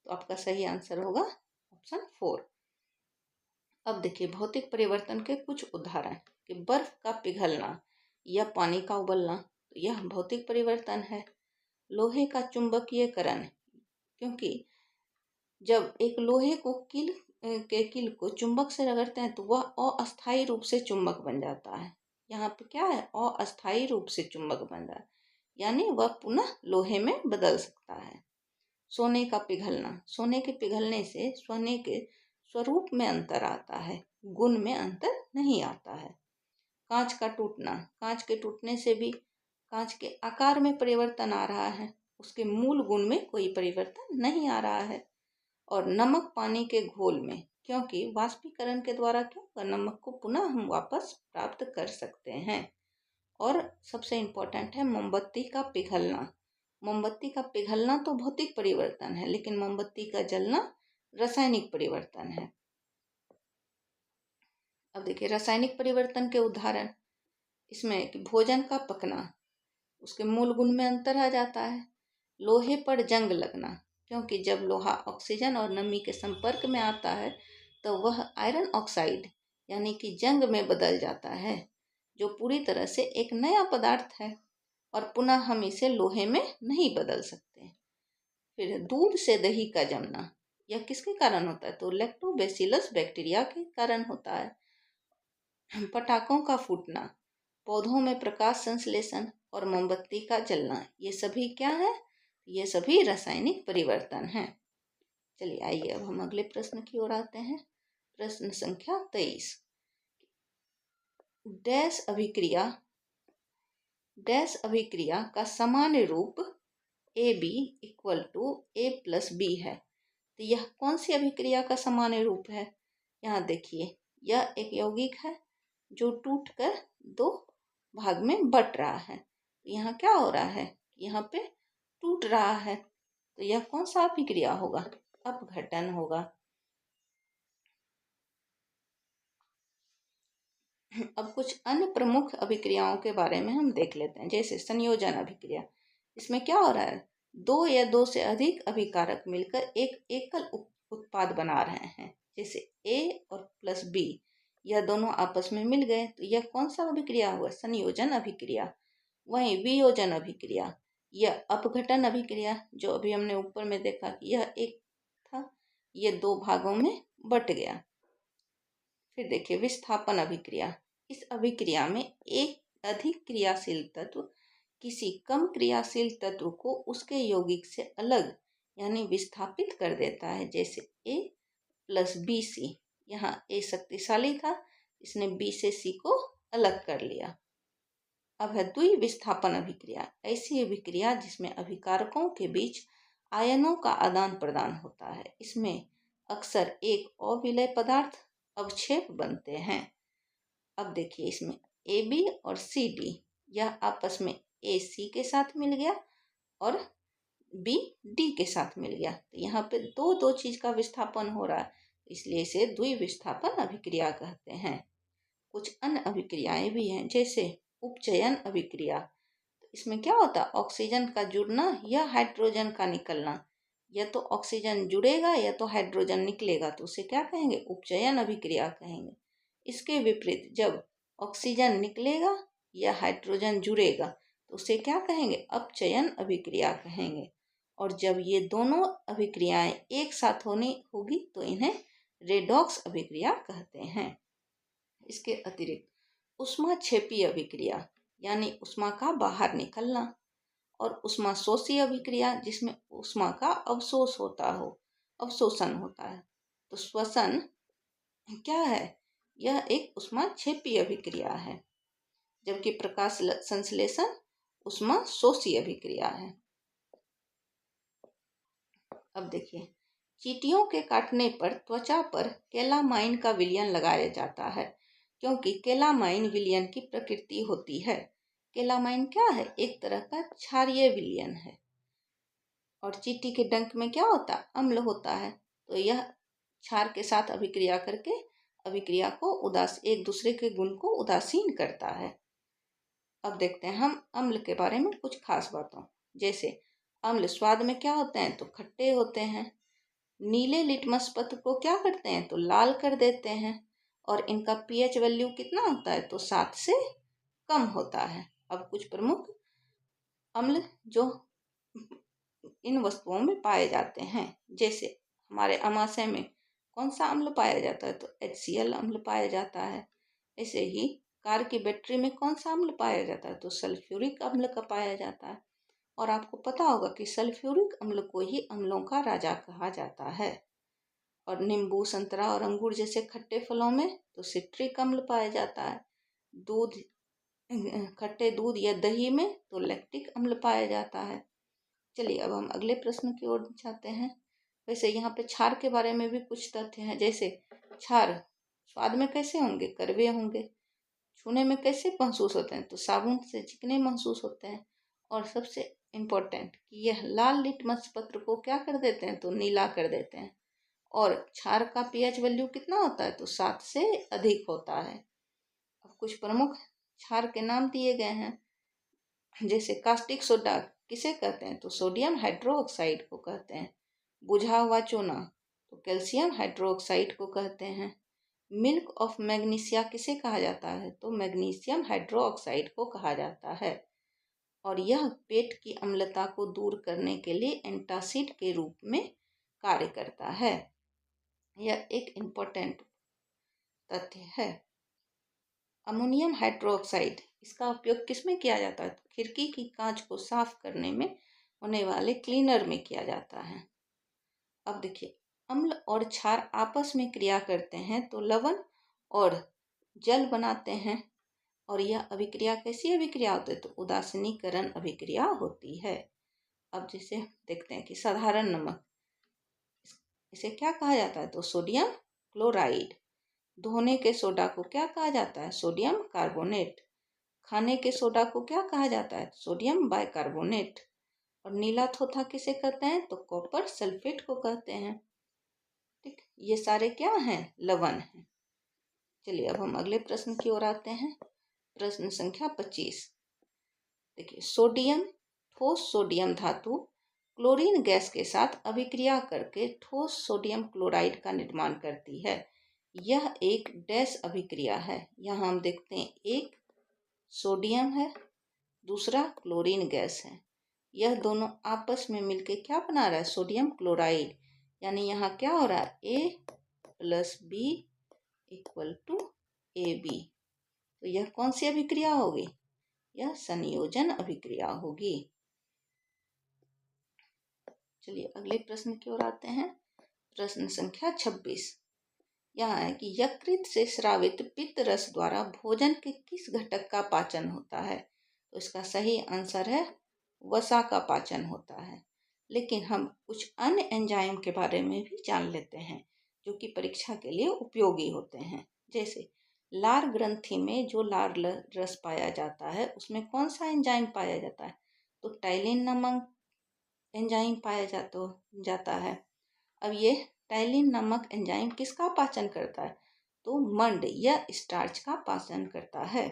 तो आपका सही आंसर होगा ऑप्शन 4। अब देखिए भौतिक परिवर्तन के कुछ उदाहरण कि बर्फ का पिघलना या पानी का उबलना, तो यह भौतिक परिवर्तन है। लोहे का चुंबकीयकरण, क्योंकि जब एक लोहे को कील को चुंबक से रगड़ते हैं तो वह अस्थायी रूप से चुंबक बन जाता है। यहाँ पे क्या है? अस्थायी रूप से चुंबक बन रहा है, यानी वह पुनः लोहे में बदल सकता है। सोने का पिघलना, सोने के पिघलने से सोने के स्वरूप में अंतर आता है, गुण में अंतर नहीं आता है। कांच का टूटना, कांच के टूटने से भी कांच के आकार में परिवर्तन आ रहा है, उसके मूल गुण में कोई परिवर्तन नहीं आ रहा है। और नमक पानी के घोल में, क्योंकि वाष्पीकरण के द्वारा क्या होगा? नमक को पुनः हम वापस प्राप्त कर सकते हैं। और सबसे इम्पोर्टेंट है मोमबत्ती का पिघलना। मोमबत्ती का पिघलना तो भौतिक परिवर्तन है, लेकिन मोमबत्ती का जलना रासायनिक परिवर्तन है। अब देखिए रासायनिक परिवर्तन के उदाहरण, इसमें कि भोजन का पकना, उसके मूल गुण में अंतर आ जाता है। लोहे पर जंग लगना, क्योंकि जब लोहा ऑक्सीजन और नमी के संपर्क में आता है तो वह आयरन ऑक्साइड यानी कि जंग में बदल जाता है, जो पूरी तरह से एक नया पदार्थ है और पुनः हम इसे लोहे में नहीं बदल सकते। फिर दूध से दही का जमना, यह किसके कारण होता है? तो लैक्टोबैसिलस बैक्टीरिया के कारण होता है। पटाखों का फूटना, पौधों में प्रकाश संश्लेषण और मोमबत्ती का जलना, ये सभी क्या है? ये सभी रासायनिक परिवर्तन हैं। चलिए आइए अब हम अगले प्रश्न की ओर आते हैं। प्रश्न संख्या 23। डैश अभिक्रिया का सामान्य रूप AB = A+B है। तो यह कौन सी अभिक्रिया का सामान्य रूप है? यहाँ देखिए, यह एक यौगिक है जो टूटकर दो भाग में बट रहा है। तो यहाँ क्या हो रहा है? यहाँ पे टूट रहा है, तो यह कौन सा अभिक्रिया होगा? अपघटन होगा। अब कुछ अन्य प्रमुख अभिक्रियाओं के बारे में हम देख लेते हैं, जैसे संयोजन अभिक्रिया। इसमें क्या हो रहा है? दो या दो से अधिक अभिकारक मिलकर एक एकल उत्पाद बना रहे हैं, जैसे A और +B, यह दोनों आपस में मिल गए, तो यह कौन सा अभिक्रिया हुआ? संयोजन अभिक्रिया। वहीं वियोजन अभिक्रिया, यह अपघटन अभिक्रिया, जो अभी हमने ऊपर में देखा कि यह एक था, यह दो भागों में बट गया। फिर देखिए विस्थापन अभिक्रिया। इस अभिक्रिया में एक अधिक क्रियाशील तत्व किसी कम क्रियाशील तत्व को उसके यौगिक से अलग यानी विस्थापित कर देता है, जैसे A + BC। यहाँ A शक्तिशाली था, इसने B से C को अलग कर लिया। अब है द्विविस्थापन अभिक्रिया। ऐसी अभिक्रिया जिसमें अभिकारकों के बीच आयनों का आदान प्रदान होता है। इसमें अक्सर एक अविलय पदार्थ अवक्षेप बनते हैं। अब देखिए, इसमें AB और CD, यह आपस में AC के साथ मिल गया और B D के साथ मिल गया। तो यहाँ पे दो दो चीज का विस्थापन हो रहा है, इसलिए इसे द्विविस्थापन अभिक्रिया कहते हैं। कुछ अन्य अभिक्रियाएं भी हैं, जैसे उपचयन अभिक्रिया। तो इसमें क्या होता है? ऑक्सीजन का जुड़ना या हाइड्रोजन का निकलना। या तो ऑक्सीजन जुड़ेगा या तो हाइड्रोजन निकलेगा, तो उसे क्या कहेंगे? उपचयन अभिक्रिया कहेंगे। इसके विपरीत जब ऑक्सीजन निकलेगा या हाइड्रोजन जुड़ेगा, तो उसे क्या कहेंगे? अपचयन अभिक्रिया कहेंगे। और जब ये दोनों अभिक्रियाएं एक साथ होगी तो इन्हें रेडॉक्स अभिक्रिया कहते हैं। इसके अतिरिक्त ऊष्माक्षेपी अभिक्रिया, यानी ऊष्मा का बाहर निकलना, और ऊष्माशोषी अभिक्रिया, जिसमें ऊष्मा का अवशोषण होता है। तो श्वसन क्या है? यह एक ऊष्माक्षेपी अभिक्रिया है, जबकि प्रकाश संश्लेषण ऊष्माशोषी अभिक्रिया है। अब देखिए, चींटियों के काटने पर त्वचा पर केलामाइन का विलयन लगाया जाता है, क्योंकि केलामाइन विलयन की प्रकृति होती है। केलामाइन क्या है? एक तरह का क्षारीय विलयन है। और चींटी के डंक में क्या होता है? अम्ल होता है। तो यह क्षार के साथ अभिक्रिया करके अभिक्रिया को एक दूसरे के गुण को उदासीन करता है। अब देखते हैं हम अम्ल के बारे में कुछ खास बातों, जैसे अम्ल स्वाद में क्या होते हैं? तो खट्टे होते हैं। नीले लिटमस पत्र को क्या करते हैं? तो लाल कर देते हैं। और इनका pH वैल्यू कितना होता है? तो 7 से कम होता है। अब कुछ प्रमुख अम्ल जो इन वस्तुओं में पाए जाते हैं, जैसे हमारे अमाशय में कौन सा अम्ल पाया जाता है? तो HCl अम्ल पाया जाता है। ऐसे ही कार की बैटरी में कौन सा अम्ल पाया जाता है? तो सल्फ्यूरिक अम्ल का पाया जाता है। और आपको पता होगा कि सल्फ्यूरिक अम्ल को ही अम्लों का राजा कहा जाता है। और नींबू, संतरा और अंगूर जैसे खट्टे फलों में तो सिट्रिक अम्ल पाया जाता है। खट्टे दूध या दही में तो लैक्टिक अम्ल पाया जाता है। चलिए अब हम अगले प्रश्न की ओर जाते हैं। वैसे यहाँ पे क्षार के बारे में भी कुछ तथ्य हैं, जैसे क्षार स्वाद में कैसे होंगे? कड़वे होंगे। छूने में कैसे महसूस होते हैं? तो साबुन से चिकने महसूस होते हैं। और सबसे इम्पोर्टेंट कि यह लाल लिटमस पत्र को क्या कर देते हैं? तो नीला कर देते हैं। और क्षार का pH वैल्यू कितना होता है? तो 7 से अधिक होता है। अब कुछ प्रमुख क्षार के नाम दिए गए हैं, जैसे कास्टिक सोडा किसे कहते हैं? तो सोडियम हाइड्रोक्साइड को कहते हैं। बुझा हुआ चूना तो कैल्शियम हाइड्रोक्साइड को कहते हैं। मिल्क ऑफ मैग्नीशिया किसे कहा जाता है? तो मैग्नीशियम हाइड्रोक्साइड को कहा जाता है। और यह पेट की अम्लता को दूर करने के लिए एंटासिड के रूप में कार्य करता है। यह एक इम्पोर्टेंट तथ्य है। अमोनियम हाइड्रोक्साइड इसका उपयोग किस में किया जाता है? तो खिड़की की कांच को साफ करने में होने वाले क्लीनर में किया जाता है। अब देखिए, अम्ल और क्षार आपस में क्रिया करते हैं तो लवण और जल बनाते हैं। और यह अभिक्रिया कैसी अभिक्रिया होती है? तो उदासीनीकरण अभिक्रिया होती है। अब जैसे देखते हैं कि साधारण नमक, इसे क्या कहा जाता है? तो सोडियम क्लोराइड। धोने के सोडा को क्या कहा जाता है? Sodium carbonate. खाने के सोडा को क्या कहा जाता है? Sodium bicarbonate. और नीला थोथा किसे कहते हैं? तो कॉपर सल्फेट को कहते हैं। ठीक, ये सारे क्या हैं? लवण हैं। चलिए अब हम अगले प्रश्न की ओर आते हैं। प्रश्न संख्या 25। देखिए, सोडियम, ठोस सोडियम धातु क्लोरीन गैस के साथ अभिक्रिया करके ठोस सोडियम क्लोराइड का निर्माण करती है। यह एक डैश अभिक्रिया है। यहाँ हम देखते हैं, एक सोडियम है, दूसरा क्लोरीन गैस है। यह दोनों आपस में मिलके क्या बना रहा है? Sodium chloride. यानी यहाँ क्या हो रहा है? A+B = AB। तो यह कौन सी अभिक्रिया होगी? यह संयोजन अभिक्रिया होगी। चलिए अगले प्रश्न की ओर आते हैं। प्रश्न संख्या 26। यह है कि यकृत से स्रावित पित्त रस द्वारा भोजन के किस घटक का पाचन होता है? तो इसका सही आंसर है वसा का पाचन होता है। लेकिन हम कुछ अन्य एंजाइम के बारे में भी जान लेते हैं जो कि परीक्षा के लिए उपयोगी होते हैं। जैसे लार ग्रंथि में जो लार रस पाया जाता है उसमें कौन सा एंजाइम पाया जाता है? तो टाइलिन नामक एंजाइम पाया जाता है। अब ये टाइलिन नामक एंजाइम किसका पाचन करता है? तो मंड या स्टार्च का पाचन करता है।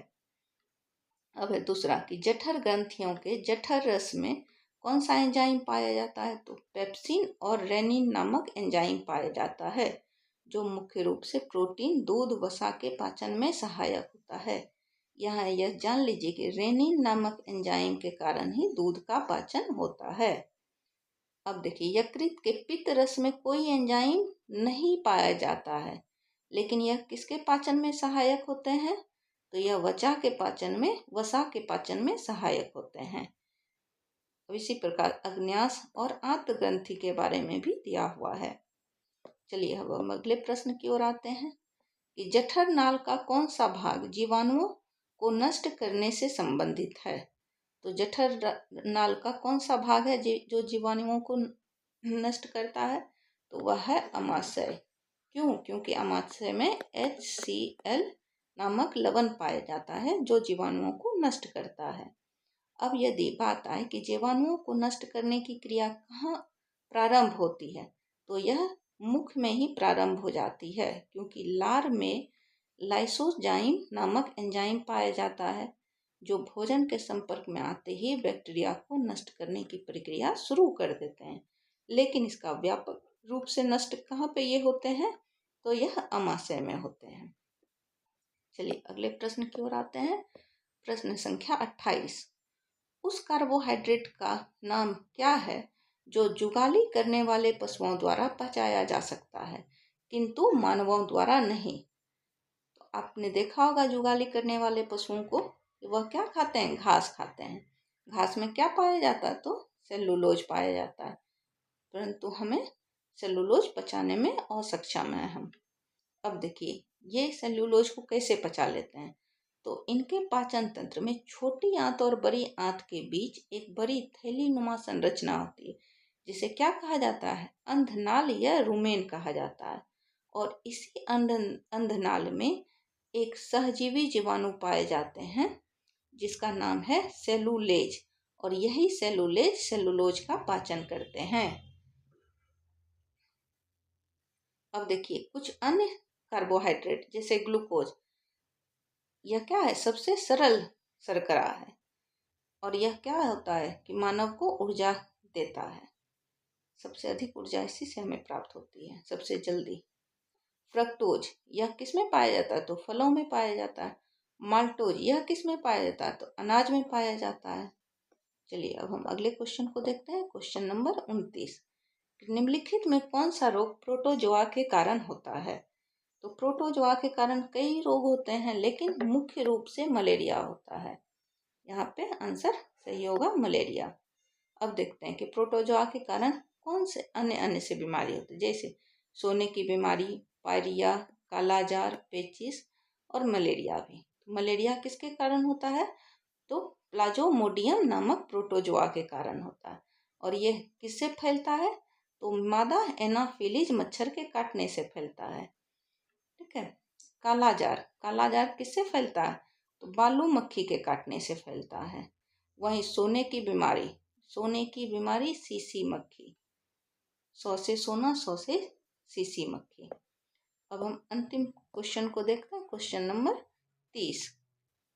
अब है दूसरा कि जठर ग्रंथियों के जठर रस में कौन सा एंजाइम पाया जाता है? तो पेप्सिन और रेनिन नामक एंजाइम पाया जाता है जो मुख्य रूप से प्रोटीन, दूध, वसा के पाचन में सहायक होता है। यहाँ यह जान लीजिए कि रेनिन नामक एंजाइम के कारण ही दूध का पाचन होता है। अब देखिए, यकृत के पित्त रस में कोई एंजाइम नहीं पाया जाता है, लेकिन यह किसके पाचन में सहायक होते हैं? तो यह वसा के पाचन में सहायक होते हैं। अब इसी प्रकार अग्न्याश और आंत ग्रंथि के बारे में भी दिया हुआ है। चलिए अब हम अगले प्रश्न की ओर आते हैं कि जठर नाल का कौन सा भाग जीवाणुओं को नष्ट करने से संबंधित है? तो जठर नाल का कौन सा भाग है जो जीवाणुओं को नष्ट करता है? तो वह है अमाशय। क्यों? क्योंकि अमाशय में HCl नामक लवण पाया जाता है जो जीवाणुओं को नष्ट करता है। अब यदि बात आए कि जीवाणुओं को नष्ट करने की क्रिया कहाँ प्रारंभ होती है, तो यह मुख में ही प्रारंभ हो जाती है, क्योंकि लार में लाइसोजाइम नामक एंजाइम पाया जाता है जो भोजन के संपर्क में आते ही बैक्टीरिया को नष्ट करने की प्रक्रिया शुरू कर देते हैं। लेकिन इसका व्यापक रूप से नष्ट कहाँ पे ये होते हैं? तो यह अमाशय में होते हैं। चलिए अगले प्रश्न की ओर आते हैं। प्रश्न संख्या 28। उस कार्बोहाइड्रेट का नाम क्या है जो जुगाली करने वाले पशुओं द्वारा पचाया जा सकता है किंतु मानवों द्वारा नहीं? तो आपने देखा होगा जुगाली करने वाले पशुओं को, वह क्या खाते हैं? घास खाते हैं। घास में क्या पाया जाता है? तो सेलुलोज पाया जाता है, परंतु हमें सेलुलोज पचाने में असक्षम है हम। अब देखिए, ये सेलुलोज को कैसे पचा लेते हैं? तो इनके पाचन तंत्र में छोटी आंत और बड़ी आंत के बीच एक बड़ी थैली नुमा संरचना होती है जिसे क्या कहा जाता है? अंधनाल या रुमेन कहा जाता है। और इसी अंधनाल में एक सहजीवी जीवाणु पाए जाते हैं जिसका नाम है सेलुलेज, और यही सेलुलेज सेलुलोज का पाचन करते हैं। अब देखिए, कुछ अन्य कार्बोहाइड्रेट जैसे ग्लूकोज, यह क्या है? सबसे सरल शर्करा है और यह क्या होता है कि मानव को ऊर्जा देता है। सबसे अधिक ऊर्जा इसी से हमें प्राप्त होती है सबसे जल्दी। फ्रक्टोज, यह किस में पाया जाता है? तो फलों में पाया जाता है। माल्टोज, यह किस में पाया जाता है? तो अनाज में पाया जाता है। चलिए अब हम अगले क्वेश्चन को देखते हैं। Question number 29। निम्नलिखित में कौन सा रोग प्रोटोजोआ के कारण होता है? तो प्रोटोजोआ के कारण कई रोग होते हैं, लेकिन मुख्य रूप से मलेरिया होता है। यहाँ पे आंसर सही होगा मलेरिया। अब देखते हैं कि प्रोटोजोआ के कारण कौन से अन्य से बीमारी होती है, जैसे सोने की बीमारी, पायरिया, कालाजार, पेचिस और मलेरिया भी। मलेरिया किसके कारण होता है? तो प्लाज्मोडियम नामक प्रोटोजोआ के कारण होता है। और ये किससे फैलता है? तो मादा एनाफिलीज मच्छर के काटने से फैलता है। ठीक है। कालाजार किससे फैलता है? तो बालू मक्खी के काटने से फैलता है। वहीं सोने की बीमारी सीसी मक्खी, सौ से सोना, सौ से सीसी मक्खी। अब हम अंतिम क्वेश्चन को देखते हैं, क्वेश्चन नंबर 30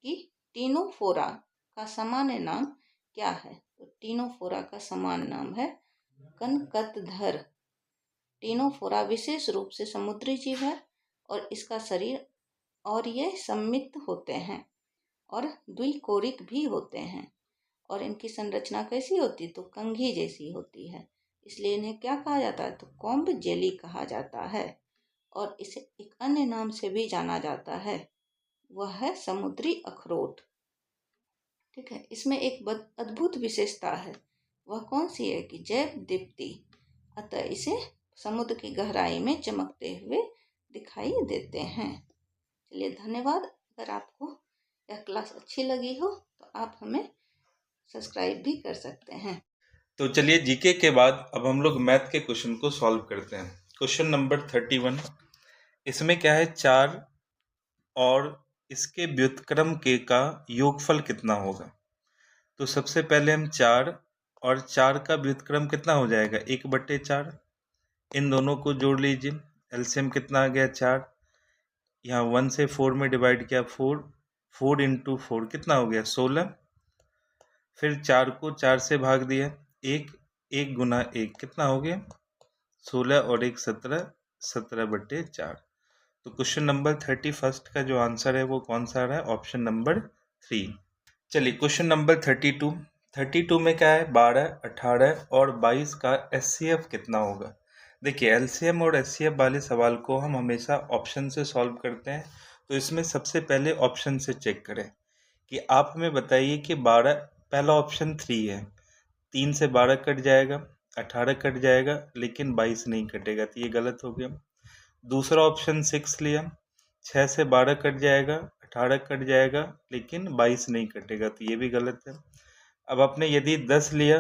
कि टीनोफोरा का सामान्य नाम क्या है? तो टीनोफोरा का सामान्य नाम है कनकतधर। टीनोफोरा विशेष रूप से समुद्री जीव है और इसका शरीर और ये सममित होते हैं और द्विकोरिक भी होते हैं। और इनकी संरचना कैसी होती है? तो कंघी जैसी होती है, इसलिए इन्हें क्या कहा जाता है? तो कॉम्ब जेली कहा जाता है। और इसे एक अन्य नाम से भी जाना जाता है, वह है समुद्री अखरोट। ठीक है। इसमें एक अद्भुत विशेषता है, वह कौन सी है? कि जैव दीप्ति, अतः इसे समुद्र की गहराई में चमकते हुए दिखाई देते हैं। चलिए धन्यवाद। अगर आपको यह क्लास अच्छी लगी हो तो आप हमें सब्सक्राइब भी कर सकते हैं। तो चलिए जीके के बाद अब हम लोग मैथ के क्वेश्चन को सॉल्व करते हैं। क्वेश्चन नंबर 31, इसमें क्या है? 4 और इसके व्युत्क्रम के का योगफल कितना होगा? तो सबसे पहले हम 4 और 4 का व्युत्क्रम कितना हो जाएगा? 1/4। इन दोनों को जोड़ लीजिए, एलसीएम कितना आ गया? 4। यहाँ 1 से 4 में डिवाइड किया, 4 इंटू 4 कितना हो गया? 16। फिर 4 को 4 से भाग दिया, 1 गुना 1 कितना हो गया? 16 और 1 17, 17/4। तो क्वेश्चन नंबर 31 का जो आंसर है वो कौन सा आ रहा है? Option number 3। चलिए क्वेश्चन नंबर 32 में क्या है? 12, 18 और 22 का एचसीएफ कितना होगा? देखिए एलसीएम और एचसीएफ वाले सवाल को हम हमेशा ऑप्शन से सॉल्व करते हैं। तो इसमें सबसे पहले ऑप्शन से चेक करें कि आप हमें बताइए कि 12, पहला ऑप्शन 3 है, 3 से 12 कट जाएगा, 18 कट जाएगा, लेकिन 22 नहीं कटेगा, तो ये गलत हो गया। दूसरा ऑप्शन 6 लिया, 6 से 12 कट जाएगा, 18 कट जाएगा, लेकिन 22 नहीं कटेगा, तो ये भी गलत है। अब आपने यदि 10 लिया,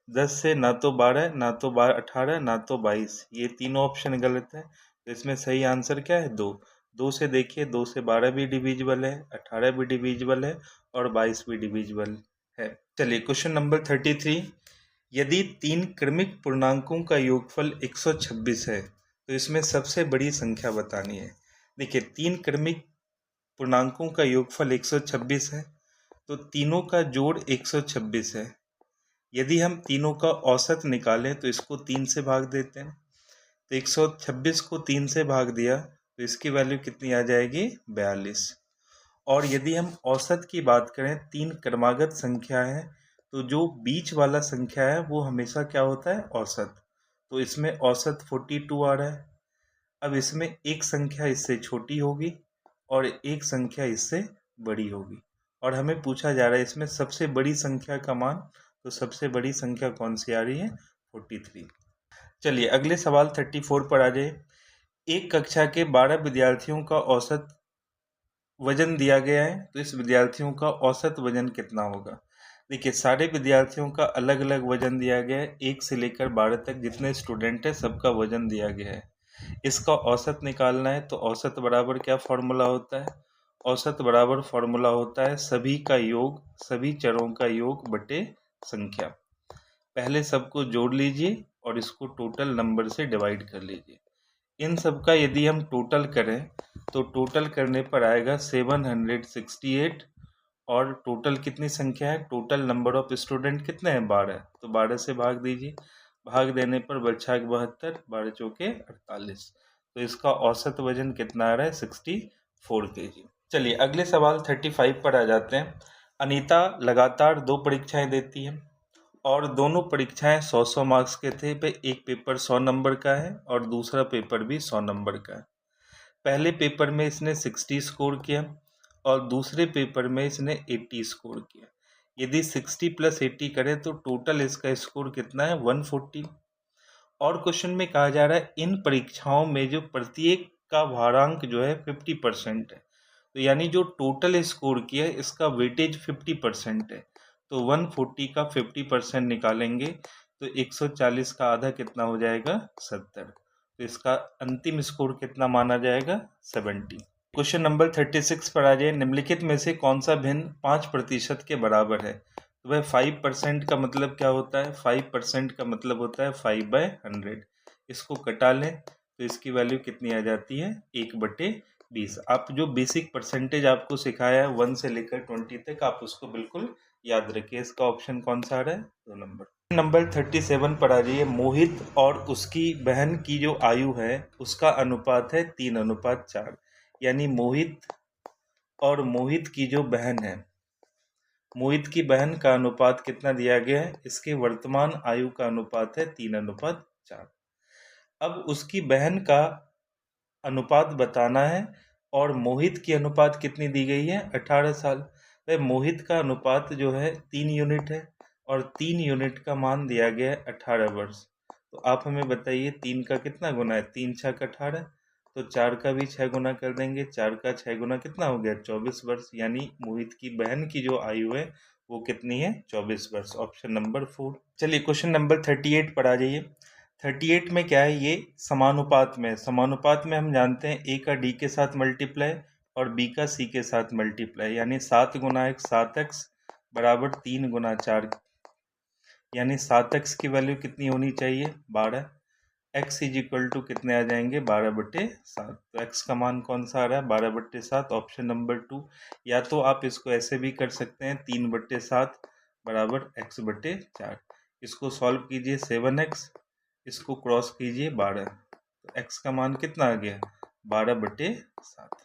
10 से ना तो 12, ना तो 18, ना तो 22, ये तीनों ऑप्शन गलत है। तो इसमें सही आंसर क्या है? 2 से देखिए, 2 से 12 भी डिविजिबल है, 18 भी डिविजिबल है और 22 भी डिविजिबल है। चलिए क्वेश्चन नंबर 33, यदि 3 क्रमिक पूर्णांकों का योगफल 126 है तो इसमें सबसे बड़ी संख्या बतानी है। देखिए 3 क्रमिक पूर्णांकों का योगफल 126 है, तो तीनों का जोड़ 126 है। यदि हम तीनों का औसत निकालें तो इसको 3 से भाग देते हैं, तो 126 को 3 से भाग दिया तो इसकी वैल्यू कितनी आ जाएगी? 42। और यदि हम औसत की बात करें, 3 क्रमागत संख्या है, तो जो बीच वाला संख्या है वो हमेशा क्या होता है? औसत। तो इसमें औसत 42 आ रहा है। अब इसमें एक संख्या इससे छोटी होगी और एक संख्या इससे बड़ी होगी, और हमें पूछा जा रहा है इसमें सबसे बड़ी संख्या का मान। तो सबसे बड़ी संख्या कौन सी आ रही है? 43। चलिए अगले सवाल 34 पर आ जाए। एक कक्षा के 12 विद्यार्थियों का औसत वजन दिया गया है, तो इस विद्यार्थियों का औसत वजन कितना होगा? देखिए सारे विद्यार्थियों का अलग अलग वजन दिया गया है, 1 से लेकर 12 तक जितने स्टूडेंट है सबका वजन दिया गया है। इसका औसत निकालना है, तो औसत बराबर क्या फॉर्मूला होता है? औसत बराबर फॉर्मूला होता है सभी का योग, सभी चरों का योग बटे संख्या। पहले सबको जोड़ लीजिए और इसको टोटल नंबर से डिवाइड कर लीजिए। इन सब का यदि हम टोटल करें तो टोटल करने पर आएगा 768। और टोटल कितनी संख्या है? टोटल नंबर ऑफ स्टूडेंट कितने हैं? 12। तो 12 से भाग दीजिए, भाग देने पर बचा 72, 12 चौके 48। तो इसका औसत वजन कितना आ रहा है? 64 kg। चलिए अगले सवाल 35 पर आ जाते हैं। अनीता लगातार 2 परीक्षाएं देती है और दोनों परीक्षाएं 100 मार्क्स के थे। एक पेपर 100 नंबर का है और दूसरा पेपर भी 100 नंबर का है। पहले पेपर में इसने 60 स्कोर किया और दूसरे पेपर में इसने 80 स्कोर किया। यदि 60 प्लस 80 करें तो टोटल इसका स्कोर कितना है 140। और क्वेश्चन में कहा जा रहा है इन परीक्षाओं में जो प्रत्येक का भारांक जो है 50% है, तो यानी जो टोटल स्कोर किया है इसका वेटेज 50% है, तो 140 का 50% निकालेंगे तो 140 का आधा कितना हो जाएगा 70, तो इसका अंतिम स्कोर कितना माना जाएगा 70। क्वेश्चन नंबर 36 पर आ जाए, निम्नलिखित में से कौन सा भिन्न 5% के बराबर है। तो भाई 5% का मतलब क्या होता है, 5% का मतलब होता है 5/100। इसको कटा लें तो इसकी वैल्यू कितनी आ जाती है 1/20। आप जो बेसिक परसेंटेज आपको सिखाया है 1 से लेकर 20 तक आप उसको बिल्कुल याद रखिए। इसका ऑप्शन कौन सा आ रहा है 2 नंबर। नंबर 37 पर आ जाइए, मोहित और उसकी बहन की जो आयु है उसका अनुपात है 3:4। यानी मोहित और मोहित की जो बहन है, मोहित की बहन का अनुपात कितना दिया गया है, इसके वर्तमान आयु का अनुपात है 3:4। अब उसकी बहन का अनुपात बताना है और मोहित की अनुपात कितनी दी गई है 18 साल। वह मोहित का अनुपात जो है 3 यूनिट है और 3 यूनिट का मान दिया गया है 18 वर्ष। तो आप हमें बताइए 3 का कितना गुना है, 3 छक 18, तो 4 का भी 6 गुना कर देंगे, 4 का 6 गुना कितना हो गया 24 वर्ष। यानी मोहित की बहन की जो आयु है वो कितनी है 24 वर्ष। Option number 4। चलिए क्वेश्चन नंबर 38 पर आ जाइए। 38 में क्या है, ये समानुपात में। समानुपात में हम जानते हैं ए का डी के साथ मल्टीप्लाई और बी का सी के साथ मल्टीप्लाई, यानी 7 गुना 1 7x बराबर 3 गुना 4, यानी 7x की वैल्यू कितनी होनी चाहिए 12। x इज इक्वल टू कितने आ जाएंगे 12/7। तो x का मान कौन सा आ रहा है 12/7, ऑप्शन नंबर 2। या तो आप इसको ऐसे भी कर सकते हैं 3/7 बराबर x/4। इसको सॉल्व कीजिए 7x, इसको क्रॉस कीजिए 12, तो x का मान कितना आ गया 12/7।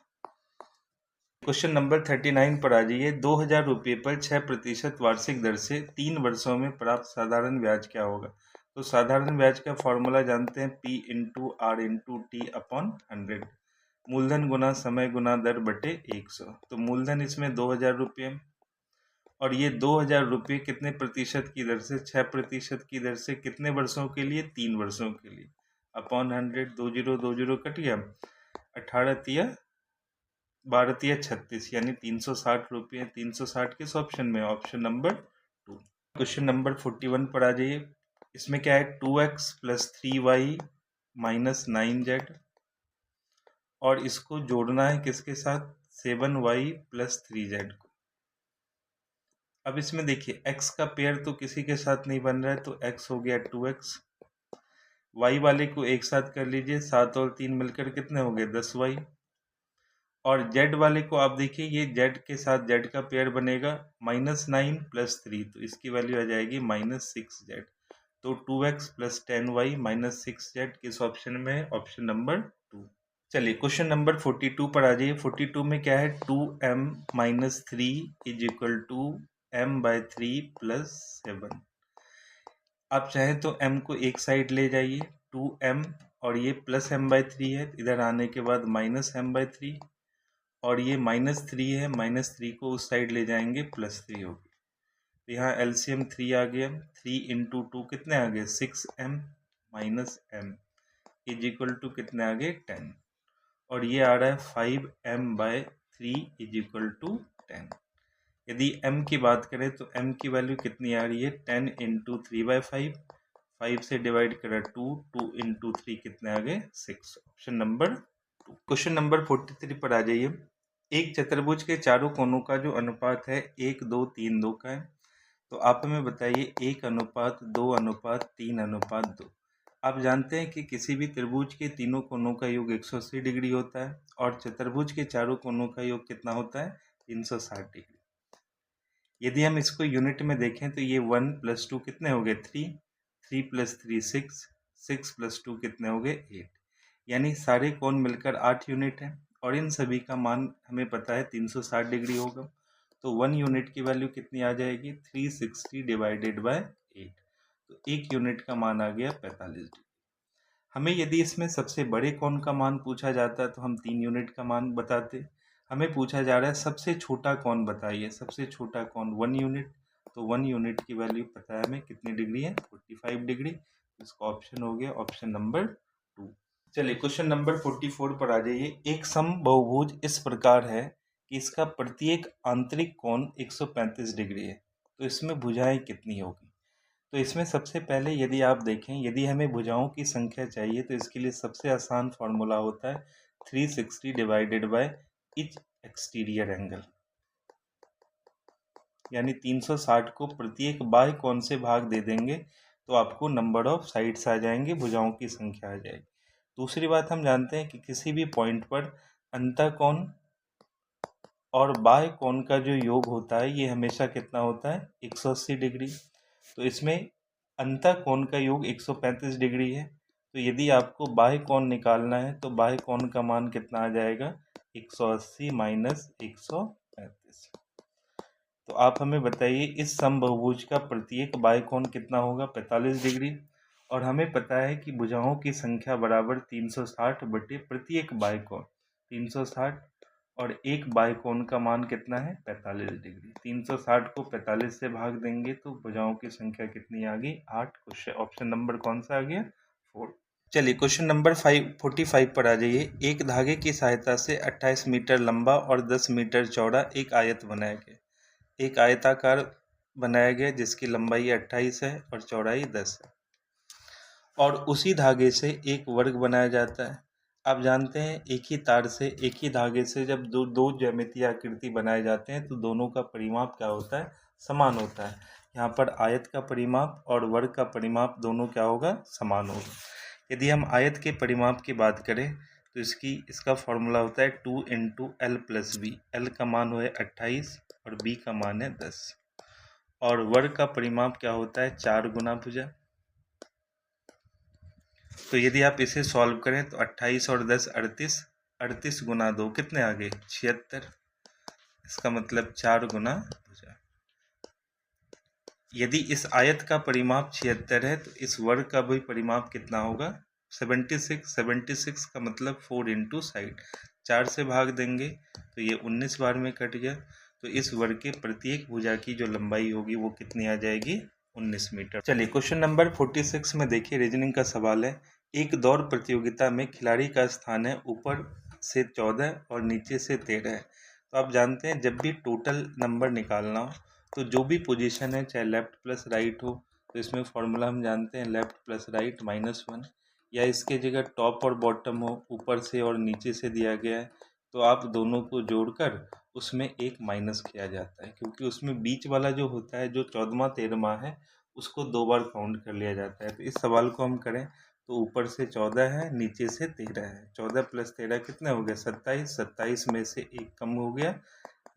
क्वेश्चन नंबर 39 पर आ जाइए, 2000 रुपये पर 6% वार्षिक दर से 3 वर्षों में प्राप्त साधारण ब्याज क्या होगा। तो साधारण ब्याज का फॉर्मूला जानते हैं P into R into T upon 100, मूलधन गुना समय गुना दर बटे 100। तो मूलधन इसमें 2000 रुपये और ये 2000 रुपये कितने प्रतिशत की दर से 6% की दर से कितने वर्षों के लिए 3 वर्षों के लिए, अपॉन 100। 20 कट गया, 18 तिया 12 तिया 36, यानी 360 रुपये। 360 किस ऑप्शन में, ऑप्शन नंबर 2। क्वेश्चन नंबर 41 पर आ जाइए, इसमें क्या है 2x + 3y - 9z और इसको जोड़ना है किसके साथ 7y + 3z को। अब इसमें देखिए x का पेयर तो किसी के साथ नहीं बन रहा है, तो x हो गया 2x, y वाले को एक साथ कर लीजिए, 7 और 3 मिलकर कितने हो गए 10y, और z वाले को आप देखिए ये z के साथ z का पेयर बनेगा -9 + 3, तो इसकी वैल्यू आ जाएगी -6z। तो 2x + 10y - 6z किस ऑप्शन में है, ऑप्शन नंबर 2। चलिए क्वेश्चन नंबर 42 पर आ जाइए। 42 में क्या है 2m - 3 = m/3 + 7। आप चाहें तो m को एक साइड ले जाइए 2m, और ये +m/3 है, इधर आने के बाद -m/3, और ये -3 है, -3 को उस साइड ले जाएंगे +3 होगी। तो यहाँ एलसीएम 3 आ गया, 3 × 2 कितने आ गए 6m - m = कितने आ गए 10, और ये आ रहा है 5m/3 = 10। यदि m की बात करें तो m की वैल्यू कितनी आ रही है 10 × 3/5, 5 से डिवाइड करा 2, 2 × 3 कितने आ गए 6, ऑप्शन नंबर 2। क्वेश्चन नंबर 43 पर आ जाइए। एक चतुर्भुज के चारों कोनों का जो अनुपात है 1 2 3 2 का है, तो आप हमें बताइए 1:2:3:2। आप जानते हैं कि किसी भी त्रिभुज के तीनों कोनों का योग 180 डिग्री होता है और चतुर्भुज के चारों कोनों का योग कितना होता है 360 डिग्री। यदि हम इसको यूनिट में देखें तो ये 1 + 2 कितने हो गए 3, 3 + 3 6, 6 + 2 कितने हो गए 8, यानी सारे कोण मिलकर 8 यूनिट है और इन सभी का मान हमें पता है 360 डिग्री होगा। तो 1 यूनिट की वैल्यू कितनी आ जाएगी 360 / 8, तो 1 यूनिट का मान आ गया 45 डिग्री। हमें यदि इसमें सबसे बड़े कोण का मान पूछा जाता तो हम 3 यूनिट का मान बताते। हमें पूछा जा रहा है सबसे छोटा कोण बताइए, सबसे छोटा कोण 1 यूनिट, तो 1 यूनिट की वैल्यू पता है हमें कितनी डिग्री है, 45 डिग्री। इसका ऑप्शन हो गया ऑप्शन नंबर 2। चलिए क्वेश्चन नंबर 44 पर आ जाइए। एक समबाहुभुज इस प्रकार है कि इसका प्रत्येक आंतरिक कोण 135 डिग्री है, तो इसमें भुजाएं कितनी होगी। तो इसमें सबसे पहले यदि आप देखें, यदि हमें भुजाओं की संख्या चाहिए तो इसके लिए सबसे आसान फॉर्मूला होता है 360 divided by each exterior angle, यानी 360 को प्रत्येक बाह्य कोण से भाग दे देंगे तो आपको नंबर ऑफ साइड्स आ जाएंगे, भुजाओं की संख्या आ जाएगी। दूसरी बात हम जानते हैं कि किसी भी पॉइंट पर अंतःकोण और बाह्य कोण का जो योग होता है ये हमेशा कितना होता है, 180 डिग्री। तो इसमें अंतःकोण का योग 135 डिग्री है, तो यदि आपको बाह्य कोण निकालना है तो बाह्य कोण का मान कितना आ जाएगा, 180 माइनस 135। तो आप हमें बताइए इस समबाहुभुज का प्रत्येक बाह्य कोण कितना होगा, 45 डिग्री। और हमें पता है कि भुजाओं की संख्या बराबर 360 बटे प्रत्येक बाह्य कोण 360, और एक बाह्य कोण का मान कितना है, 45 डिग्री। 360 को 45 से भाग देंगे तो भुजाओं की संख्या कितनी आ गई, 8। क्वेश्चन ऑप्शन नंबर कौन सा आ गया, 4। चलिए क्वेश्चन नंबर 45 पर आ जाइए। एक धागे की सहायता से 28 मीटर लंबा और 10 मीटर चौड़ा एक आयत बनाया गया। एक आयताकार बनाया गया जिसकी लंबाई 28 है और चौड़ाई 10 है, और उसी धागे से एक वर्ग बनाया जाता है। आप जानते हैं एक ही तार से, एक ही धागे से जब दो ज्यामितीय आकृति बनाए जाते हैं तो दोनों का परिमाप क्या होता है, समान होता है। यहाँ पर आयत का परिमाप और वर्ग का परिमाप दोनों क्या होगा, समान होगा। यदि हम आयत के परिमाप की बात करें तो इसका फॉर्मूला होता है 2 into L plus B. L का मान है 28 और बी का मान है 10, और वर्ग का परिमाप क्या होता है, 4 गुना भुजा। तो यदि आप इसे सॉल्व करें तो 28 और 10 38, 38 गुना 2 कितने आ गए, 76। इसका मतलब 4 गुना भुजा। यदि इस आयत का परिमाप 76 है तो इस वर्ग का भी परिमाप कितना होगा, 76। 76 का मतलब 4 इंटू साइड, 4 से भाग देंगे तो ये 19 बार में कट गया। तो इस वर्ग के प्रत्येक भुजा की जो लंबाई होगी वो कितनी आ जाएगी, 19 मीटर। चलिए क्वेश्चन नंबर 46 में देखिए, रीजनिंग का सवाल है। एक दौड़ प्रतियोगिता में खिलाड़ी का स्थान है ऊपर से 14 और नीचे से 13 है। तो आप जानते हैं जब भी टोटल नंबर निकालना हो तो जो भी पोजीशन है, चाहे लेफ्ट प्लस राइट हो, तो इसमें फॉर्मूला हम जानते हैं लेफ्ट प्लस राइट -1, या इसके जगह टॉप और बॉटम हो, ऊपर से और नीचे से दिया गया है, तो आप दोनों को जोड़कर उसमें एक माइनस किया जाता है, क्योंकि उसमें बीच वाला जो होता है, जो 14वां 13वां है, उसको 2 बार काउंट कर लिया जाता है। तो इस सवाल को हम करें तो ऊपर से 14 है, नीचे से 13 है। 14 प्लस 13 कितने हो गए, 27। 27 में से एक कम हो गया,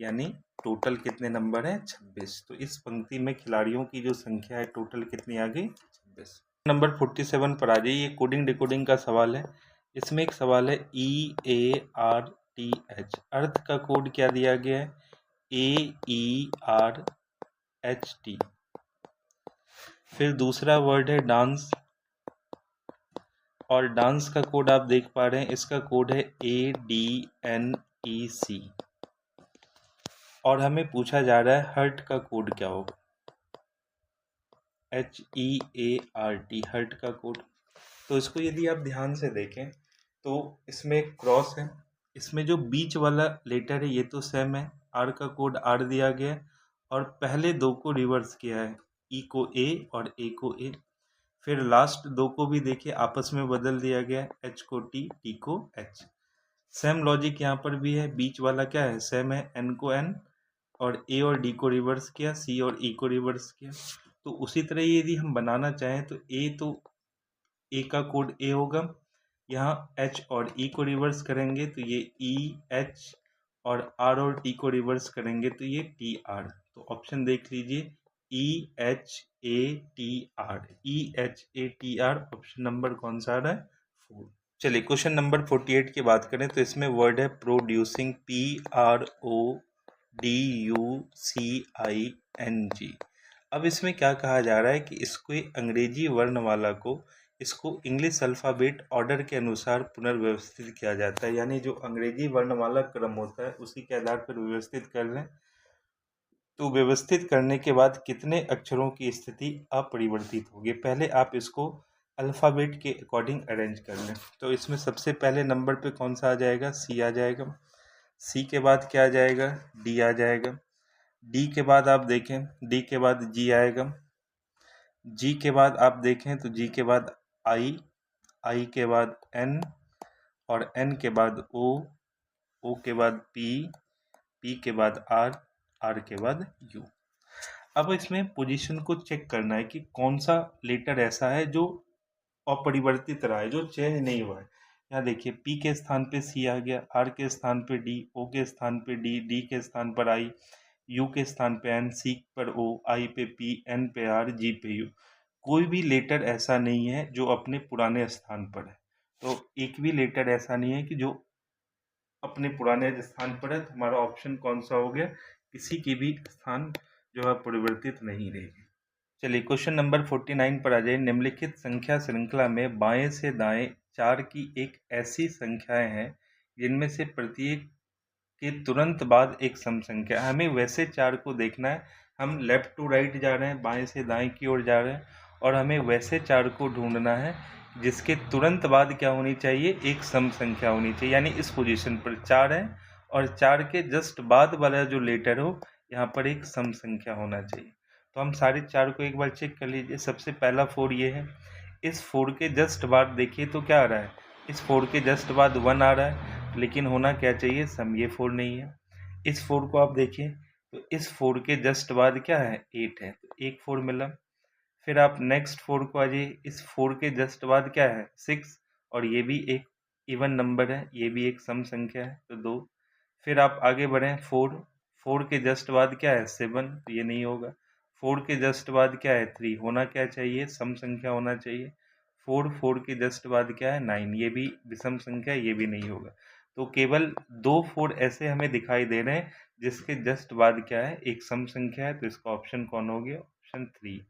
यानी टोटल कितने नंबर है, 26। तो इस पंक्ति में खिलाड़ियों की जो संख्या है टोटल कितनी आ गई, 26। नंबर 47 पर आ जाइए। ये कोडिंग डिकोडिंग का सवाल है। इसमें एक सवाल है EARTH, अर्थ का कोड क्या दिया गया है, AERHT। फिर दूसरा वर्ड है डांस, और डांस का कोड आप देख पा रहे हैं, इसका कोड है ADNEC। और हमें पूछा जा रहा है हर्ट का कोड क्या होगा, HEART, हर्ट का कोड। तो इसको यदि आप ध्यान से देखें तो इसमें क्रॉस है, इसमें जो बीच वाला लेटर है ये तो सेम है, आर का कोड आर दिया गया है, और पहले दो को रिवर्स किया है, ई को ए और ए को ए। फिर लास्ट दो को भी देखिए आपस में बदल दिया गया है, एच को टी, टी को एच। सेम लॉजिक यहाँ पर भी है, बीच वाला क्या है, सेम है, एन को एन, और ए और डी को रिवर्स किया, सी और ई को रिवर्स किया। तो उसी तरह यदि हम बनाना चाहें तो ए का कोड ए होगा, यहाँ एच और ई को रिवर्स करेंगे तो ये ई एच, और टी को रिवर्स करेंगे तो ये टी आर। तो ऑप्शन देख लीजिए, EHATR, EHATR, ऑप्शन नंबर कौन सा आ रहा है, 4। चलिए क्वेश्चन नंबर 48 की बात करें तो इसमें वर्ड है प्रोड्यूसिंग, PRODUCING। अब इसमें क्या कहा जा रहा है कि इसको अंग्रेजी वर्णमाला को इसको इंग्लिश अल्फ़ाबेट ऑर्डर के अनुसार पुनर्व्यवस्थित किया जाता है, यानी जो अंग्रेजी वर्णमाला क्रम होता है उसी के आधार पर व्यवस्थित कर लें। तो व्यवस्थित करने के बाद कितने अक्षरों की स्थिति अपरिवर्तित होगी। पहले आप इसको अल्फ़ाबेट के अकॉर्डिंग अरेंज कर लें। तो इसमें सबसे पहले नंबर पे कौन सा आ जाएगा, सी आ जाएगा। सी के बाद क्या आ जाएगा, डी आ जाएगा। डी के बाद आप देखें, डी के बाद जी आएगा। जी के बाद आप देखें तो जी के बाद आई, आई के बाद एन, और एन के बाद ओ के बाद पी के बाद आर के बाद यू। अब इसमें पोजीशन को चेक करना है कि कौन सा लेटर ऐसा है जो अपरिवर्तित रहा है, जो चेंज नहीं हुआ है। यहाँ देखिए, पी के स्थान पे सी आ गया, आर के स्थान पे डी, ओ के स्थान पे डी के स्थान पर आई, यू के स्थान पे एन, सी पर ओ, आई पे पी, एन पे आर, जी पे यू। कोई भी लेटर ऐसा नहीं है जो अपने पुराने स्थान पर है। तो एक भी लेटर ऐसा नहीं है कि जो अपने पुराने स्थान पर है। तो हमारा ऑप्शन कौन सा हो गया, किसी की भी स्थान जो है परिवर्तित नहीं रहेगी। चलिए क्वेश्चन नंबर 49 पर आ जाए। निम्नलिखित संख्या श्रृंखला में बाएं से दाएं 4 की एक ऐसी संख्याएं हैं जिनमें से प्रत्येक के तुरंत बाद एक सम संख्या। हमें वैसे 4 को देखना है। हम लेफ्ट टू राइट जा रहे हैं, बाएं से दाएं की ओर जा रहे हैं, और हमें वैसे 4 को ढूंढना है जिसके तुरंत बाद क्या होनी चाहिए, एक सम संख्या होनी चाहिए। यानी इस पोजीशन पर 4 है और 4 के जस्ट बाद वाला जो लेटर हो यहाँ पर एक सम संख्या होना चाहिए। तो हम सारे 4 को एक बार चेक कर लीजिए। सबसे पहला 4 ये है। इस 4 के जस्ट बाद देखिए तो क्या आ रहा है, इस 4 के जस्ट बाद 1 आ रहा है, लेकिन होना क्या चाहिए, सम। ये 4 नहीं है। इस 4 को आप देखिए तो इस 4 के जस्ट बाद क्या है, 8 है, तो एक 4 मिला। फिर आप नेक्स्ट 4 को आ जाइए, इस 4 के जस्ट बाद क्या है, 6, और ये भी एक इवन नंबर है, ये भी एक सम संख्या है, तो 2। फिर आप आगे बढ़ें, 4 के जस्ट बाद क्या है, 7, तो ये नहीं होगा। 4 के जस्ट बाद क्या है, 3, होना क्या चाहिए, सम संख्या होना चाहिए। 4 के जस्ट बाद क्या है, 9, ये भी विषम संख्या, ये भी नहीं होगा। तो केवल 2 4 ऐसे हमें दिखाई दे रहे हैं जिसके जस्ट बाद क्या है, एक सम संख्या है। तो इसका ऑप्शन कौन हो गया, ऑप्शन 3।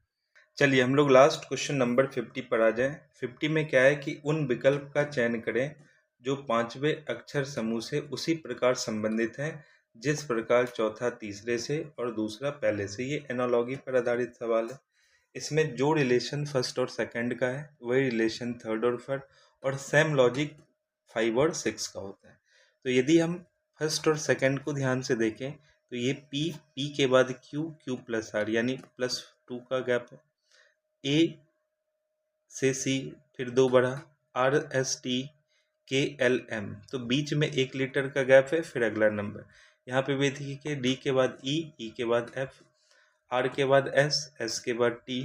चलिए हम लोग लास्ट क्वेश्चन नंबर 50 पर आ जाएं। 50 में क्या है कि उन विकल्प का चयन करें जो 5वें अक्षर समूह से उसी प्रकार संबंधित हैं जिस प्रकार चौथा तीसरे से और दूसरा पहले से। ये एनालॉगी पर आधारित सवाल है। इसमें जो रिलेशन फर्स्ट और सेकंड का है वही रिलेशन थर्ड और फोर्थ, और सेम लॉजिक 5 और 6 का होता है। तो यदि हम फर्स्ट और सेकंड को ध्यान से देखें तो ये पी के बाद क्यू प्लस आर, यानी +2 का गैप है। ए से सी फिर 2 बढ़ा, RST KLM, तो बीच में 1 लीटर का गैप है। फिर अगला नंबर यहाँ पे भी देखिए, डी के बाद ई के बाद एफ, आर के बाद एस के बाद टी,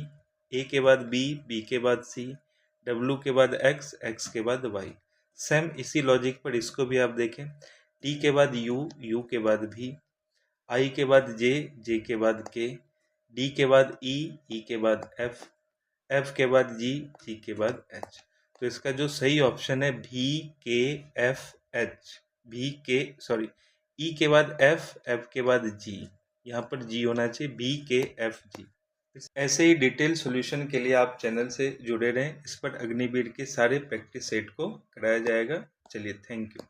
ए के बाद बी के बाद सी, डब्ल्यू के बाद एक्स के बाद वाई। सेम इसी लॉजिक पर इसको भी आप देखें, टी के बाद यू के बाद भी, आई के बाद जे के बाद के, डी के बाद ई के बाद एफ के बाद जी के बाद एच। तो इसका जो सही ऑप्शन है VKFH, ई के बाद एफ के बाद जी, यहाँ पर जी होना चाहिए, VKFG। ऐसे ही डिटेल सॉल्यूशन के लिए आप चैनल से जुड़े रहें। इस पर अग्निवीर के सारे प्रैक्टिस सेट को कराया जाएगा। चलिए, थैंक यू।